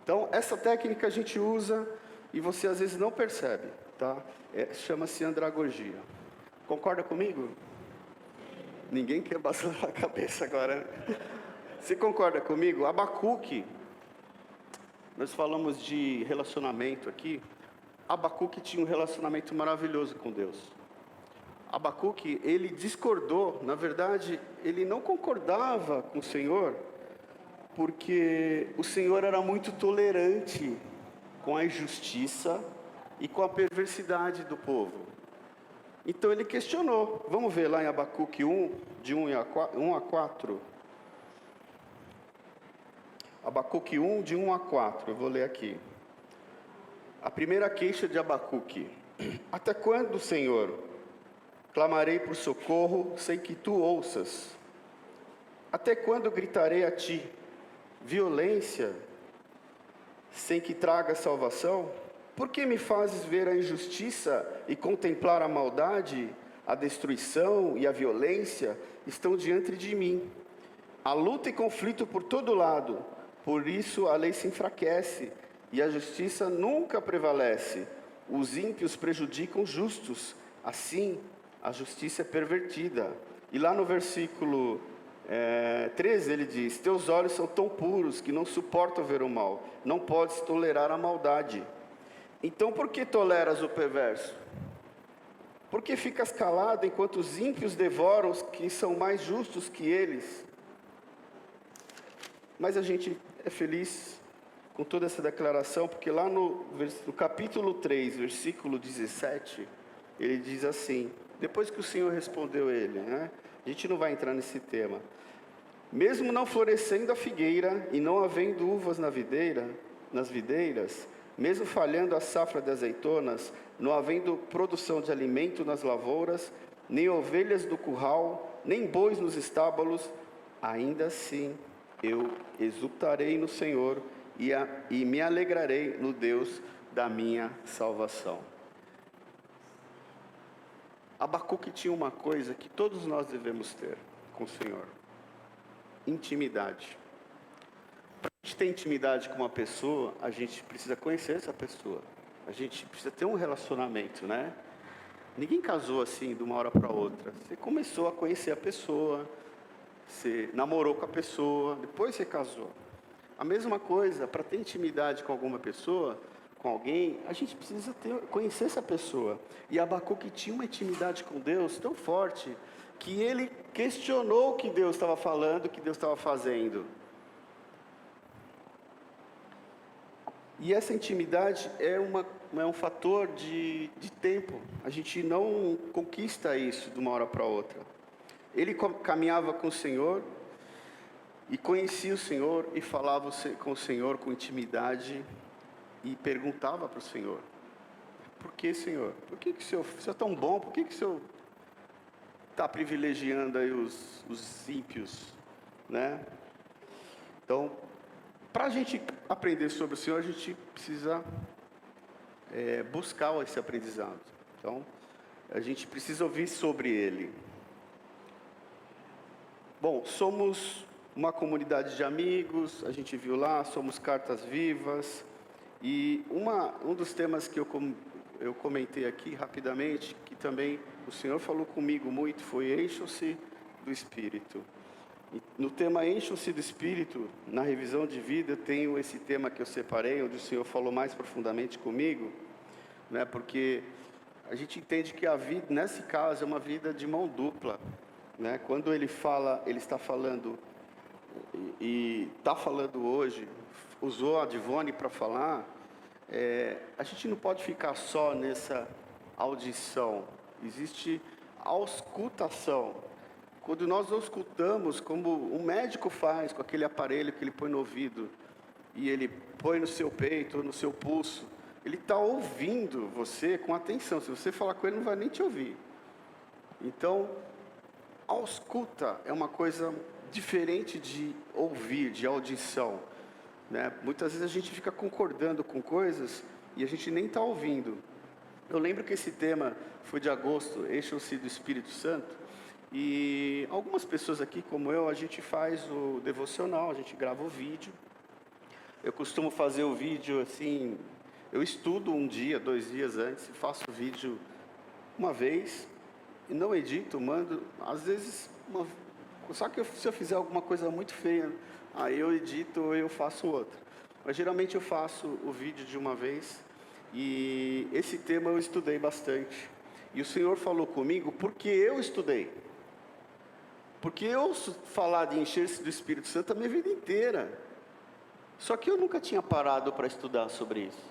Então, essa técnica a gente usa e você às vezes não percebe, tá? Chama-se andragogia. Concorda comigo? Ninguém quer baixar a cabeça agora. Você concorda comigo? Abacuque, nós falamos de relacionamento aqui. Abacuque tinha um relacionamento maravilhoso com Deus. Abacuque, ele discordou, na verdade, ele não concordava com o Senhor, porque o Senhor era muito tolerante com a injustiça e com a perversidade do povo. Então ele questionou. Vamos ver lá em Abacuque 1, de 1 a 4. Abacuque 1, de 1 a 4, eu vou ler aqui. A primeira queixa de Abacuque: até quando, Senhor, clamarei por socorro sem que tu ouças? Até quando gritarei a ti violência sem que traga salvação? Por que me fazes ver a injustiça e contemplar a maldade? A destruição e a violência estão diante de mim. Há luta e conflito por todo lado. Por isso a lei se enfraquece e a justiça nunca prevalece. Os ímpios prejudicam os justos. Assim, a justiça é pervertida. E lá no versículo 13 ele diz: teus olhos são tão puros que não suportam ver o mal. Não podes tolerar a maldade. Então por que toleras o perverso? Por que ficas calado enquanto os ímpios devoram os que são mais justos que eles? Mas a gente é feliz com toda essa declaração, porque lá no capítulo 3, versículo 17, ele diz assim, depois que o Senhor respondeu ele, né? A gente não vai entrar nesse tema. Mesmo não florescendo a figueira e não havendo uvas nas videiras, mesmo falhando a safra de azeitonas, não havendo produção de alimento nas lavouras, nem ovelhas do curral, nem bois nos estábulos, ainda assim eu exultarei no Senhor e me alegrarei no Deus da minha salvação. Abacuque tinha uma coisa que todos nós devemos ter com o Senhor: intimidade. Para a gente ter intimidade com uma pessoa, a gente precisa conhecer essa pessoa. A gente precisa ter um relacionamento, né? Ninguém casou assim de uma hora para outra. Você começou a conhecer a pessoa, você namorou com a pessoa, depois você casou. A mesma coisa, para ter intimidade com alguma pessoa, com alguém, a gente precisa conhecer essa pessoa. E Abacuque tinha uma intimidade com Deus tão forte, que ele questionou o que Deus estava falando, o que Deus estava fazendo. E essa intimidade é um fator de tempo. A gente não conquista isso de uma hora para outra. Ele caminhava com o Senhor e conhecia o Senhor e falava com o Senhor com intimidade e perguntava para o Senhor: por que, Senhor? Por que o Senhor é tão bom? Por que o Senhor está privilegiando aí os ímpios, né? Então, para a gente aprender sobre o Senhor, a gente precisa buscar esse aprendizado. Então, a gente precisa ouvir sobre Ele. Bom, somos uma comunidade de amigos, a gente viu lá, somos cartas vivas. E um dos temas que eu comentei aqui rapidamente, que também o Senhor falou comigo muito, foi encham-se do Espírito. E no tema encham-se do Espírito, na revisão de vida, eu tenho esse tema que eu separei, onde o Senhor falou mais profundamente comigo, né? Porque a gente entende que a vida, nesse caso, é uma vida de mão dupla, né? Quando ele está falando, e está falando hoje, usou a Divone para falar, a gente não pode ficar só nessa audição, existe a auscultação. Quando nós auscultamos, como um médico faz com aquele aparelho que ele põe no ouvido, e ele põe no seu peito, ou no seu pulso, ele está ouvindo você com atenção. Se você falar com ele, não vai nem te ouvir. Então, a ausculta é uma coisa diferente de ouvir, de audição, né? Muitas vezes a gente fica concordando com coisas e a gente nem está ouvindo. Eu lembro que esse tema foi de agosto, encham-se do Espírito Santo, e algumas pessoas aqui, como eu, a gente faz o devocional, a gente grava o vídeo. Eu costumo fazer o vídeo assim, eu estudo 1 dia, 2 dias antes, e faço o vídeo uma vez, e não edito, mando, às vezes, só que se eu fizer alguma coisa muito feia, aí eu edito ou eu faço outra. Mas geralmente eu faço o vídeo de uma vez, e esse tema eu estudei bastante. E o Senhor falou comigo porque eu estudei. Porque eu ouço falar de encher-se do Espírito Santo a minha vida inteira. Só que eu nunca tinha parado para estudar sobre isso.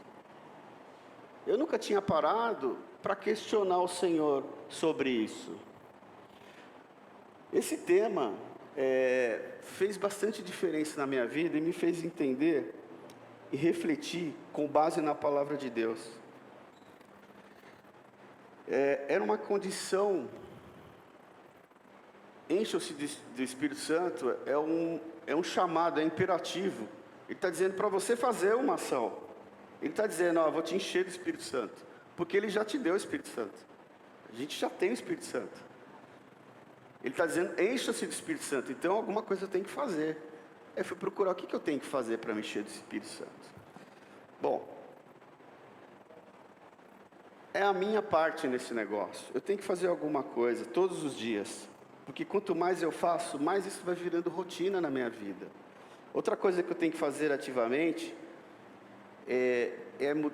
Eu nunca tinha parado para questionar o Senhor sobre isso. Esse tema fez bastante diferença na minha vida e me fez entender e refletir com base na palavra de Deus. Era uma condição. Encham-se do Espírito Santo é um chamado, é imperativo. Ele está dizendo para você fazer uma ação. Ele está dizendo, ó, eu vou te encher do Espírito Santo. Porque Ele já te deu o Espírito Santo. A gente já tem o Espírito Santo. Ele está dizendo, encha-se do Espírito Santo. Então, alguma coisa eu tenho que fazer. Eu fui procurar o que eu tenho que fazer para me encher do Espírito Santo. Bom, é a minha parte nesse negócio. Eu tenho que fazer alguma coisa todos os dias. Porque quanto mais eu faço, mais isso vai virando rotina na minha vida. Outra coisa que eu tenho que fazer ativamente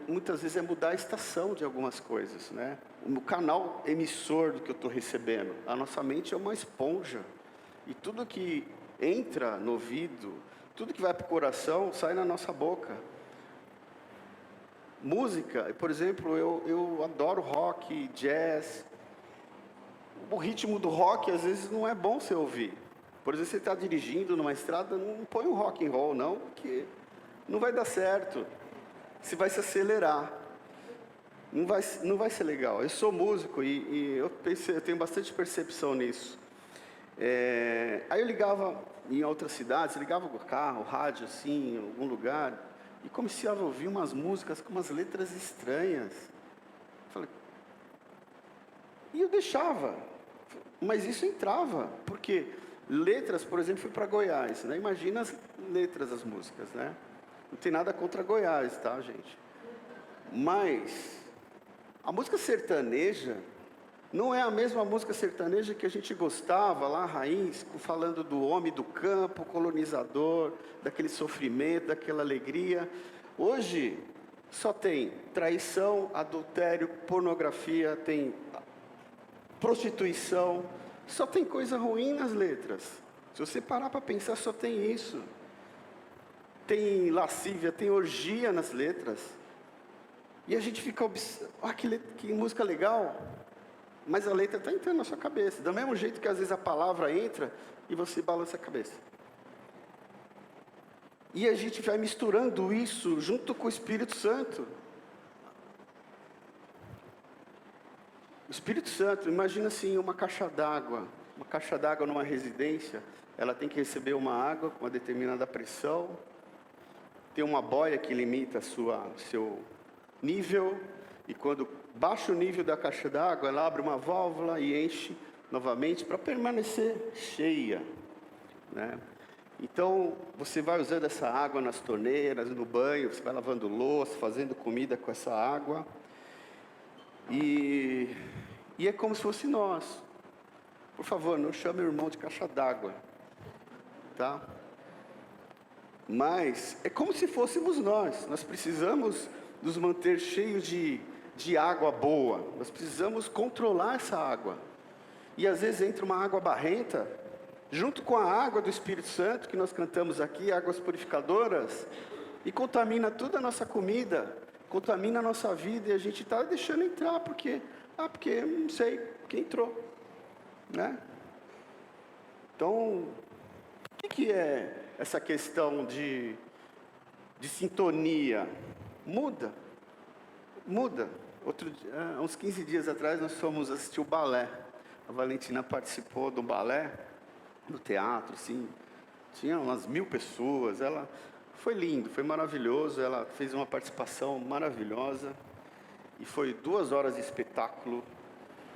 muitas vezes é mudar a estação de algumas coisas, né? O canal emissor do que eu estou recebendo. A nossa mente é uma esponja. E tudo que entra no ouvido, tudo que vai para o coração, sai na nossa boca. Música, por exemplo, eu adoro rock, jazz. O ritmo do rock, às vezes, não é bom você ouvir. Por exemplo, você está dirigindo numa estrada, não põe um rock and roll, não, porque não vai dar certo. Você vai se acelerar. Não vai ser legal. Eu sou músico e eu tenho bastante percepção nisso. Aí eu ligava em outras cidades, ligava o carro, o rádio, assim, em algum lugar, e comecei a ouvir umas músicas com umas letras estranhas. Falei, e eu deixava, mas isso entrava, porque letras, por exemplo, fui para Goiás, né? Imagina as letras das músicas, né? Não tem nada contra Goiás, tá, gente? Mas a música sertaneja não é a mesma música sertaneja que a gente gostava lá, raiz, falando do homem do campo, colonizador, daquele sofrimento, daquela alegria. Hoje só tem traição, adultério, pornografia, tem prostituição, só tem coisa ruim nas letras. Se você parar para pensar, só tem isso. Tem lascívia, tem orgia nas letras. E a gente fica que música legal. Mas a letra está entrando na sua cabeça. Do mesmo jeito que às vezes a palavra entra e você balança a cabeça. E a gente vai misturando isso junto com o Espírito Santo. O Espírito Santo, imagina assim, uma caixa d'água. Uma caixa d'água numa residência, ela tem que receber uma água com uma determinada pressão. Tem uma boia que limita seu nível. E quando baixa o nível da caixa d'água, ela abre uma válvula e enche novamente para permanecer cheia, né? Então, você vai usando essa água nas torneiras, no banho, você vai lavando louça, fazendo comida com essa água. E é como se fosse nós. Por favor, não chame o irmão de caixa d'água, tá? Mas é como se fôssemos nós. Nós precisamos nos manter cheios de água boa. Nós precisamos controlar essa água. E às vezes entra uma água barrenta, junto com a água do Espírito Santo, que nós cantamos aqui, águas purificadoras, e contamina toda a nossa comida, contamina a nossa vida, e a gente está deixando entrar, porque não sei, quem entrou, né? Então, o que é essa questão de sintonia? Muda. Uns 15 dias atrás, nós fomos assistir o balé. A Valentina participou do balé, no teatro, assim. Tinha umas 1000 pessoas. Foi lindo, foi maravilhoso. Ela fez uma participação maravilhosa. E foi 2 horas de espetáculo.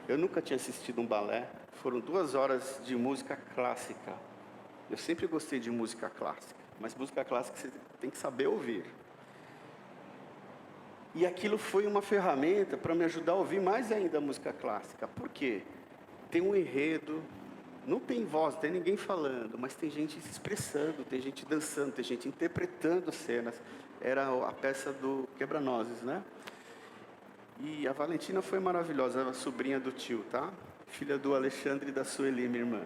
Eu nunca tinha assistido um balé. Foram 2 horas de música clássica. Eu sempre gostei de música clássica. Mas música clássica você tem que saber ouvir. E aquilo foi uma ferramenta para me ajudar a ouvir mais ainda a música clássica. Por quê? Tem um enredo, não tem voz, não tem ninguém falando, mas tem gente se expressando, tem gente dançando, tem gente interpretando cenas. Era a peça do Quebra-Nozes, né? E a Valentina foi maravilhosa, ela é sobrinha do tio, tá? Filha do Alexandre e da Sueli, minha irmã.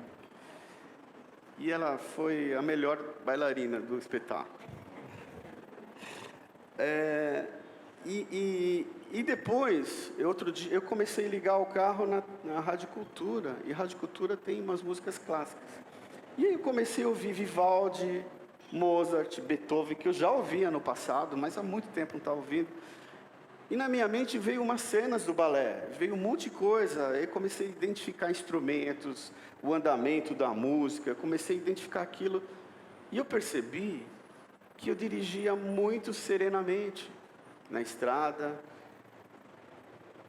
E ela foi a melhor bailarina do espetáculo. E depois, outro dia, eu comecei a ligar o carro na Rádio Cultura. E a Rádio Cultura tem umas músicas clássicas. E aí eu comecei a ouvir Vivaldi, Mozart, Beethoven, que eu já ouvia no passado, mas há muito tempo não estava ouvindo. E na minha mente veio umas cenas do balé, veio um monte de coisa. Aí comecei a identificar instrumentos, o andamento da música, comecei a identificar aquilo. E eu percebi que eu dirigia muito serenamente, na estrada.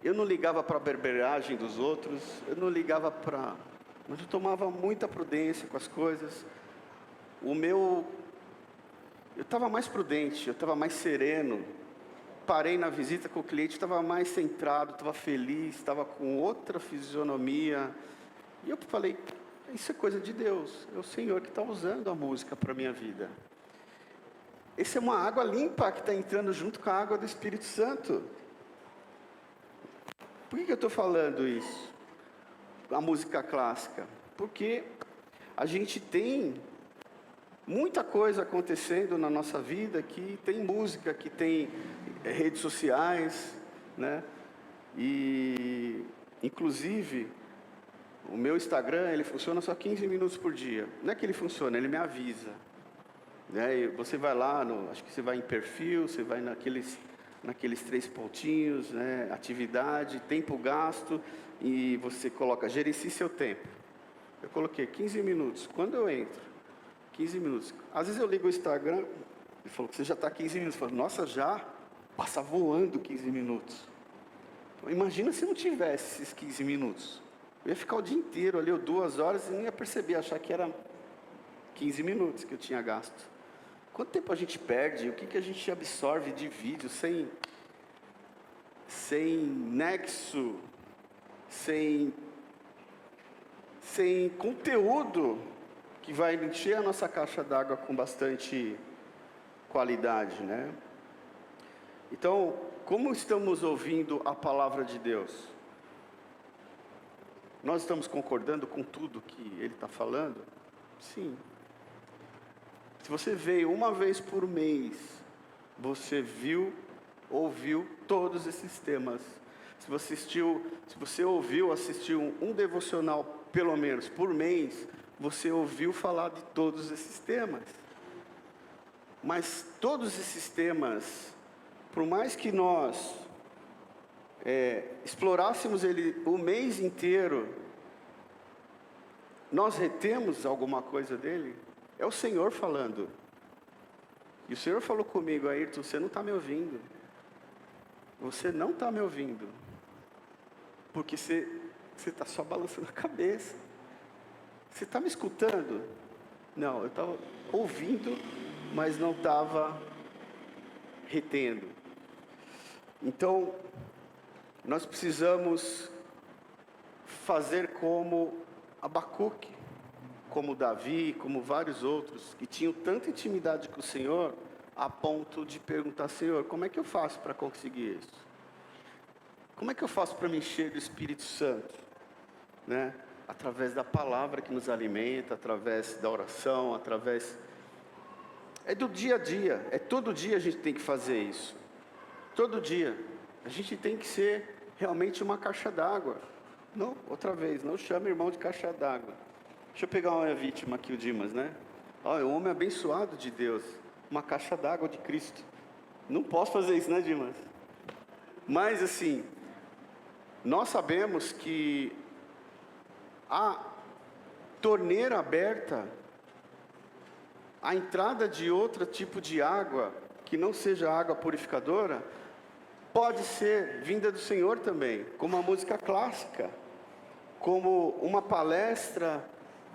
Eu não ligava para a berberagem dos outros, eu não ligava para... Mas eu tomava muita prudência com as coisas. Eu estava mais prudente, eu estava mais sereno. Parei na visita com o cliente, estava mais centrado, estava feliz, estava com outra fisionomia. E eu falei, isso é coisa de Deus, é o Senhor que está usando a música para a minha vida. Essa é uma água limpa que está entrando junto com a água do Espírito Santo. Por que eu estou falando isso? A música clássica. Porque a gente tem muita coisa acontecendo na nossa vida, que tem música, que tem redes sociais, né? E, inclusive, o meu Instagram, ele funciona só 15 minutos por dia. Não é que ele funciona, ele me avisa. Né? E você vai lá, acho que você vai em perfil, você vai naqueles 3 pontinhos, né? Atividade, tempo gasto, e você coloca, gerencie seu tempo. Eu coloquei 15 minutos. Quando eu entro, 15 minutos. Às vezes eu ligo o Instagram, ele falou que você já está 15 minutos. Eu falo, nossa, já? Passa voando 15 minutos. Então, imagina se não tivesse esses 15 minutos. Eu ia ficar o dia inteiro ali, 2 horas, e não ia perceber, achar que era 15 minutos que eu tinha gasto. Quanto tempo a gente perde? O que a gente absorve de vídeo sem nexo, sem conteúdo que vai encher a nossa caixa d'água com bastante qualidade, né? Então, como estamos ouvindo a palavra de Deus? Nós estamos concordando com tudo que Ele está falando? Sim. Se você veio uma vez por mês, você ouviu todos esses temas. Se você assistiu um devocional, pelo menos por mês, você ouviu falar de todos esses temas. Mas todos esses temas, por mais que nós explorássemos ele o mês inteiro, nós retemos alguma coisa dele? É o Senhor falando. E o Senhor falou comigo, Ayrton, você não está me ouvindo. Você não está me ouvindo. Porque você está só balançando a cabeça. Você está me escutando? Não, eu estava ouvindo, mas não estava retendo. Então, nós precisamos fazer como Abacuque, como Davi, como vários outros, que tinham tanta intimidade com o Senhor, a ponto de perguntar, Senhor, como é que eu faço para conseguir isso? Como é que eu faço para me encher do Espírito Santo? Né? Através da palavra que nos alimenta, através da oração, através... É do dia a dia, todo dia a gente tem que fazer isso. Todo dia. A gente tem que ser realmente uma caixa d'água. Não, outra vez, não chame irmão de caixa d'água. Deixa eu pegar uma vítima aqui, o Dimas, né? Olha, um homem abençoado de Deus, uma caixa d'água de Cristo. Não posso fazer isso, né, Dimas? Mas, assim, nós sabemos que a torneira aberta, a entrada de outro tipo de água, que não seja água purificadora, pode ser vinda do Senhor também, como a música clássica, como uma palestra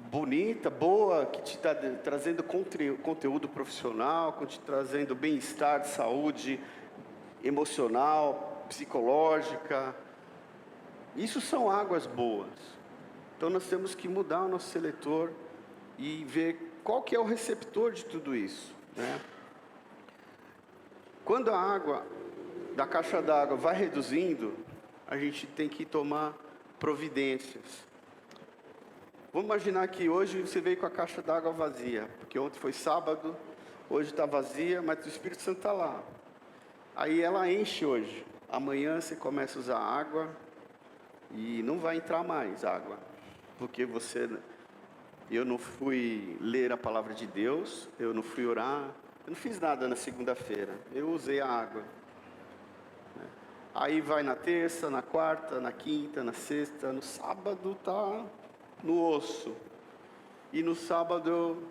bonita, boa, que te está trazendo conteúdo profissional, que te trazendo bem-estar, saúde emocional, psicológica. Isso são águas boas. Então nós temos que mudar o nosso seletor e ver qual que é o receptor de tudo isso, né? Quando a água da caixa d'água vai reduzindo, a gente tem que tomar providências. Vamos imaginar que hoje você veio com a caixa d'água vazia, porque ontem foi sábado, hoje está vazia, mas o Espírito Santo está lá. Aí ela enche hoje. Amanhã você começa a usar água e não vai entrar mais água, porque eu não fui ler a palavra de Deus, eu não fui orar, eu não fiz nada na segunda-feira, eu usei a água. Aí vai na terça, na quarta, na quinta, na sexta, no sábado está no osso. E no sábado,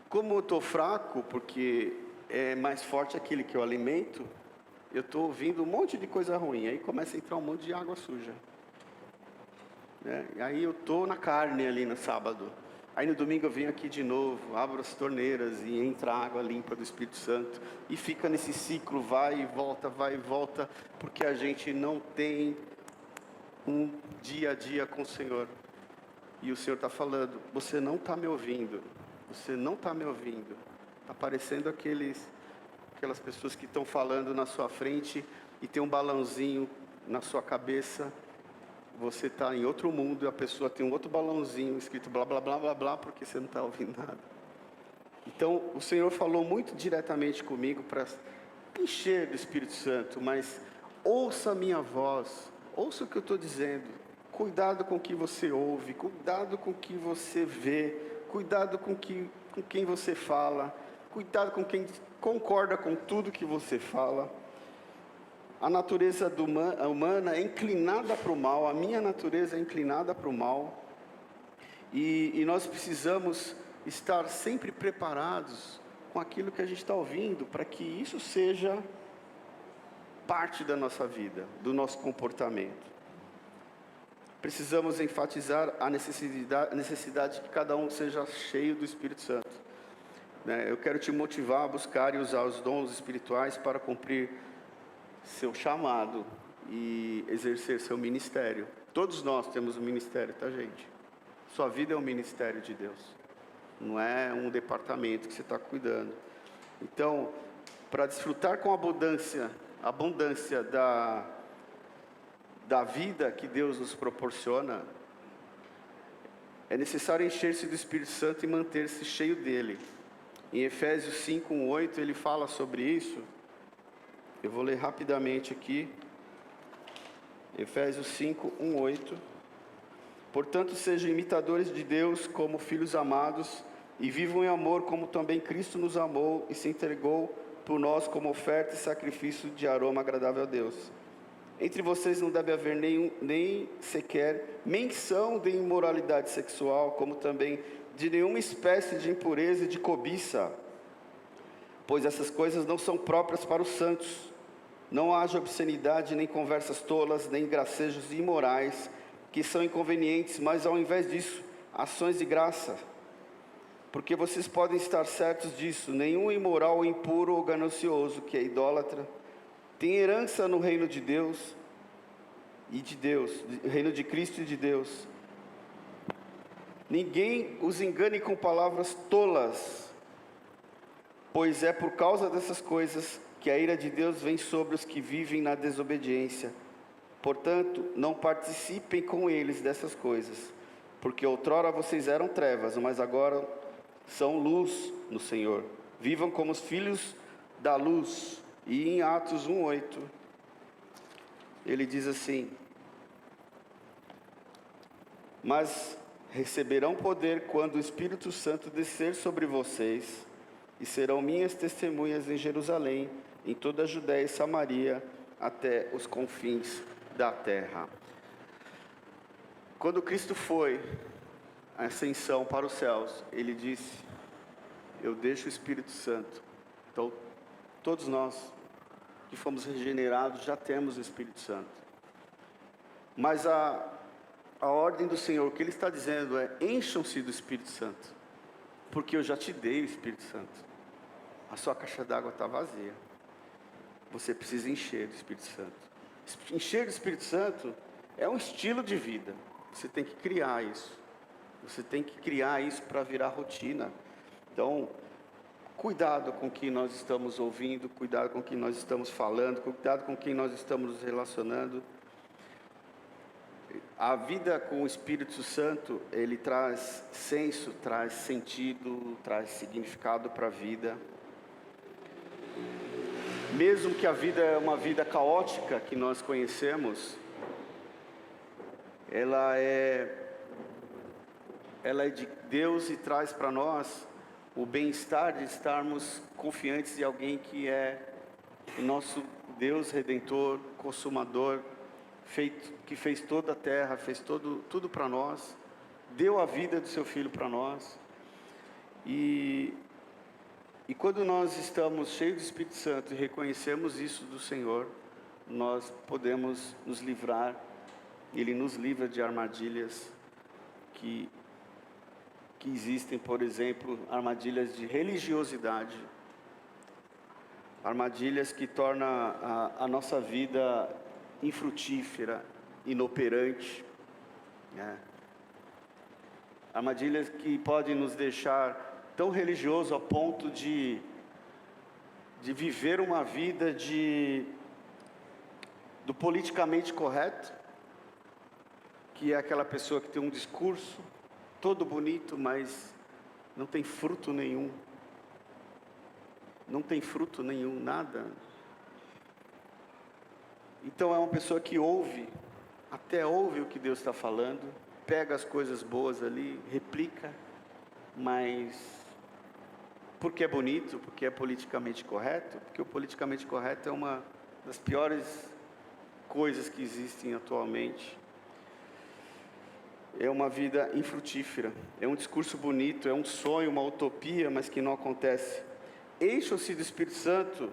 como eu estou fraco, porque é mais forte aquele que eu alimento, eu estou ouvindo um monte de coisa ruim, aí começa a entrar um monte de água suja. Né? E aí eu estou na carne ali no sábado. Aí no domingo eu venho aqui de novo, abro as torneiras e entra água limpa do Espírito Santo. E fica nesse ciclo, vai e volta, porque a gente não tem um dia a dia com o Senhor. E o Senhor está falando, você não está me ouvindo, você não está me ouvindo. Está parecendo aquelas pessoas que estão falando na sua frente e tem um balãozinho na sua cabeça. Você está em outro mundo e a pessoa tem um outro balãozinho escrito blá, blá, blá, blá, blá, porque você não está ouvindo nada. Então, o Senhor falou muito diretamente comigo para encher do Espírito Santo, mas ouça a minha voz, ouça o que eu estou dizendo. Cuidado com o que você ouve, cuidado com o que você vê, cuidado com quem você fala, cuidado com quem concorda com tudo que você fala. A natureza humana é inclinada para o mal, a minha natureza é inclinada para o mal. E nós precisamos estar sempre preparados com aquilo que a gente está ouvindo, para que isso seja parte da nossa vida, do nosso comportamento. Precisamos enfatizar a necessidade de que cada um seja cheio do Espírito Santo. Eu quero te motivar a buscar e usar os dons espirituais para cumprir seu chamado e exercer seu ministério. Todos nós temos um ministério, tá, gente? Sua vida é um ministério de Deus. Não é um departamento que você está cuidando. Então, para desfrutar com abundância da vida que Deus nos proporciona, é necessário encher-se do Espírito Santo e manter-se cheio dele. Em Efésios 5:1-8 ele fala sobre isso. Eu vou ler rapidamente aqui. Efésios 5:1-8. Portanto, sejam imitadores de Deus como filhos amados e vivam em amor como também Cristo nos amou e se entregou por nós como oferta e sacrifício de aroma agradável a Deus. Entre vocês não deve haver nem sequer menção de imoralidade sexual, como também de nenhuma espécie de impureza e de cobiça, pois essas coisas não são próprias para os santos. Não haja obscenidade, nem conversas tolas, nem gracejos imorais, que são inconvenientes, mas ao invés disso, ações de graça. Porque vocês podem estar certos disso, nenhum imoral, impuro ou ganancioso, que é idólatra, tem herança no reino de Deus reino de Cristo e de Deus. Ninguém os engane com palavras tolas, pois é por causa dessas coisas que a ira de Deus vem sobre os que vivem na desobediência. Portanto, não participem com eles dessas coisas, porque outrora vocês eram trevas, mas agora são luz no Senhor. Vivam como os filhos da luz. E em Atos 1:8, ele diz assim: mas receberão poder quando o Espírito Santo descer sobre vocês, e serão minhas testemunhas em Jerusalém, em toda a Judéia e Samaria, até os confins da terra. Quando Cristo foi a ascensão para os céus, ele disse: eu deixo o Espírito Santo. Então, todos nós que fomos regenerados já temos o Espírito Santo. Mas a ordem do Senhor, o que Ele está dizendo é: encham-se do Espírito Santo, porque eu já te dei o Espírito Santo. A sua caixa d'água está vazia. Você precisa encher do Espírito Santo. Encher do Espírito Santo é um estilo de vida. Você tem que criar isso. Você tem que criar isso para virar rotina. Então, cuidado com quem nós estamos ouvindo, cuidado com quem nós estamos falando, cuidado com quem nós estamos nos relacionando. A vida com o Espírito Santo, ele traz senso, traz sentido, traz significado para a vida. Mesmo que a vida é uma vida caótica que nós conhecemos, ela é de Deus e traz para nós o bem-estar de estarmos confiantes em alguém que é o nosso Deus Redentor, Consumador, que fez toda a terra, fez tudo para nós, deu a vida do seu Filho para nós. E quando nós estamos cheios do Espírito Santo e reconhecemos isso do Senhor, nós podemos nos livrar, Ele nos livra de armadilhas que existem, por exemplo, armadilhas de religiosidade, armadilhas que tornam a nossa vida infrutífera, inoperante, né? Armadilhas que podem nos deixar tão religiosos a ponto de viver uma vida do politicamente correto, que é aquela pessoa que tem um discurso todo bonito, mas não tem fruto nenhum. Não tem fruto nenhum, nada. Então é uma pessoa que até ouve o que Deus está falando, pega as coisas boas ali, replica, mas porque é bonito, porque é politicamente correto, porque o politicamente correto é uma das piores coisas que existem atualmente. É uma vida infrutífera, é um discurso bonito, é um sonho, uma utopia, mas que não acontece. Encha-se do Espírito Santo,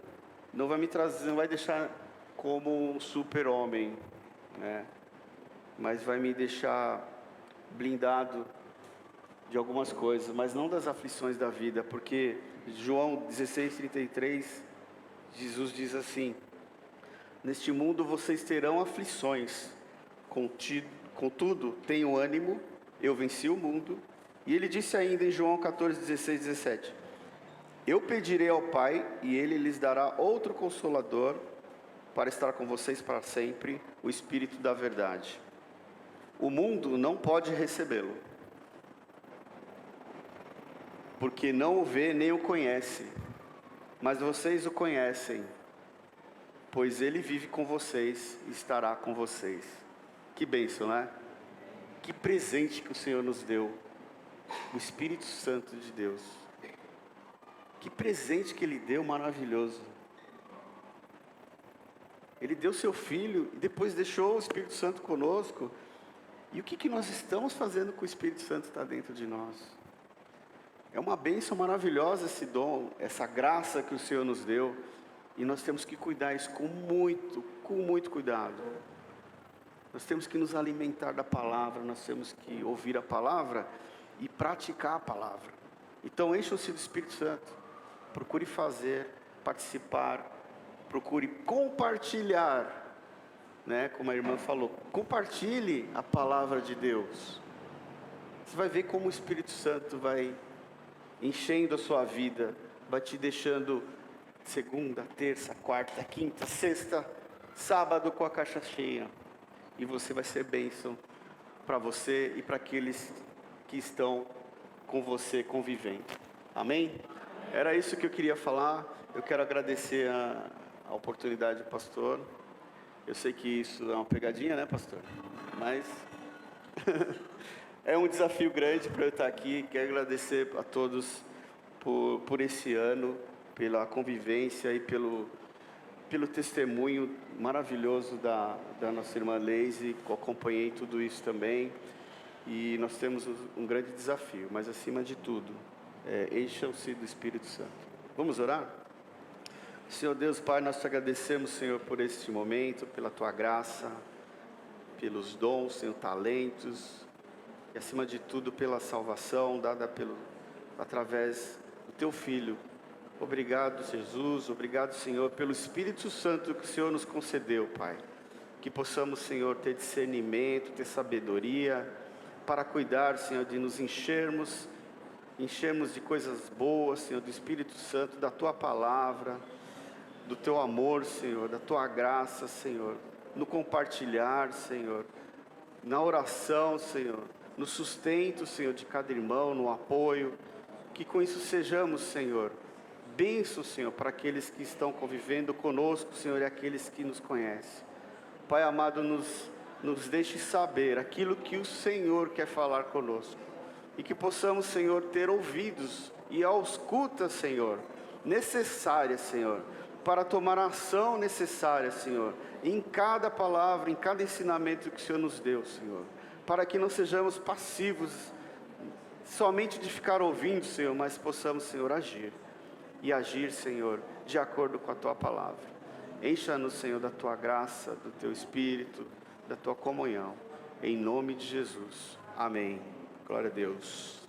não vai me trazer, não vai deixar como um super-homem, né? Mas vai me deixar blindado de algumas coisas, mas não das aflições da vida, porque João 16:33, Jesus diz assim: neste mundo vocês terão aflições, contudo, tenham ânimo, eu venci o mundo. E ele disse ainda em João 14:16-17: eu pedirei ao Pai, e Ele lhes dará outro Consolador, para estar com vocês para sempre, o Espírito da verdade. O mundo não pode recebê-lo, porque não o vê nem o conhece, mas vocês o conhecem, pois Ele vive com vocês e estará com vocês. Que bênção, né? Que presente que o Senhor nos deu, o Espírito Santo de Deus. Que presente que Ele deu, maravilhoso. Ele deu seu Filho e depois deixou o Espírito Santo conosco. E o que nós estamos fazendo com o Espírito Santo que está dentro de nós? É uma bênção maravilhosa esse dom, essa graça que o Senhor nos deu. E nós temos que cuidar isso com muito cuidado. Nós temos que nos alimentar da palavra, nós temos que ouvir a palavra e praticar a palavra. Então encham-se do Espírito Santo. Procure fazer, participar, procure compartilhar, né? Como a irmã falou, compartilhe a palavra de Deus. Você vai ver como o Espírito Santo vai enchendo a sua vida, vai te deixando segunda, terça, quarta, quinta, sexta, sábado com a caixa cheia. E você vai ser bênção para você e para aqueles que estão com você convivendo. Amém? Era isso que eu queria falar. Eu quero agradecer a oportunidade do pastor. Eu sei que isso é uma pegadinha, né, pastor? Mas é um desafio grande para eu estar aqui. Quero agradecer a todos por esse ano, pela convivência e pelo testemunho maravilhoso da nossa irmã Leise. Acompanhei tudo isso também. E nós temos um grande desafio, mas acima de tudo, encham-se do Espírito Santo. Vamos orar? Senhor Deus, Pai, nós te agradecemos, Senhor, por este momento, pela Tua graça, pelos dons, Senhor, talentos, e acima de tudo pela salvação dada através do Teu Filho. Obrigado, Jesus, obrigado, Senhor, pelo Espírito Santo que o Senhor nos concedeu, Pai. Que possamos, Senhor, ter discernimento, ter sabedoria, para cuidar, Senhor, de nos enchermos de coisas boas, Senhor, do Espírito Santo, da Tua palavra, do Teu amor, Senhor, da Tua graça, Senhor, no compartilhar, Senhor, na oração, Senhor, no sustento, Senhor, de cada irmão, no apoio, que com isso sejamos, Senhor, bênçãos, Senhor, para aqueles que estão convivendo conosco, Senhor, e aqueles que nos conhecem. Pai amado, nos deixe saber aquilo que o Senhor quer falar conosco. E que possamos, Senhor, ter ouvidos e a escuta, Senhor, necessária, Senhor, para tomar a ação necessária, Senhor, em cada palavra, em cada ensinamento que o Senhor nos deu, Senhor. Para que não sejamos passivos, somente de ficar ouvindo, Senhor, mas possamos, Senhor, agir. e agir, Senhor, de acordo com a Tua palavra. Encha-nos, Senhor, da Tua graça, do Teu Espírito, da Tua comunhão. Em nome de Jesus. Amém. Glória a Deus.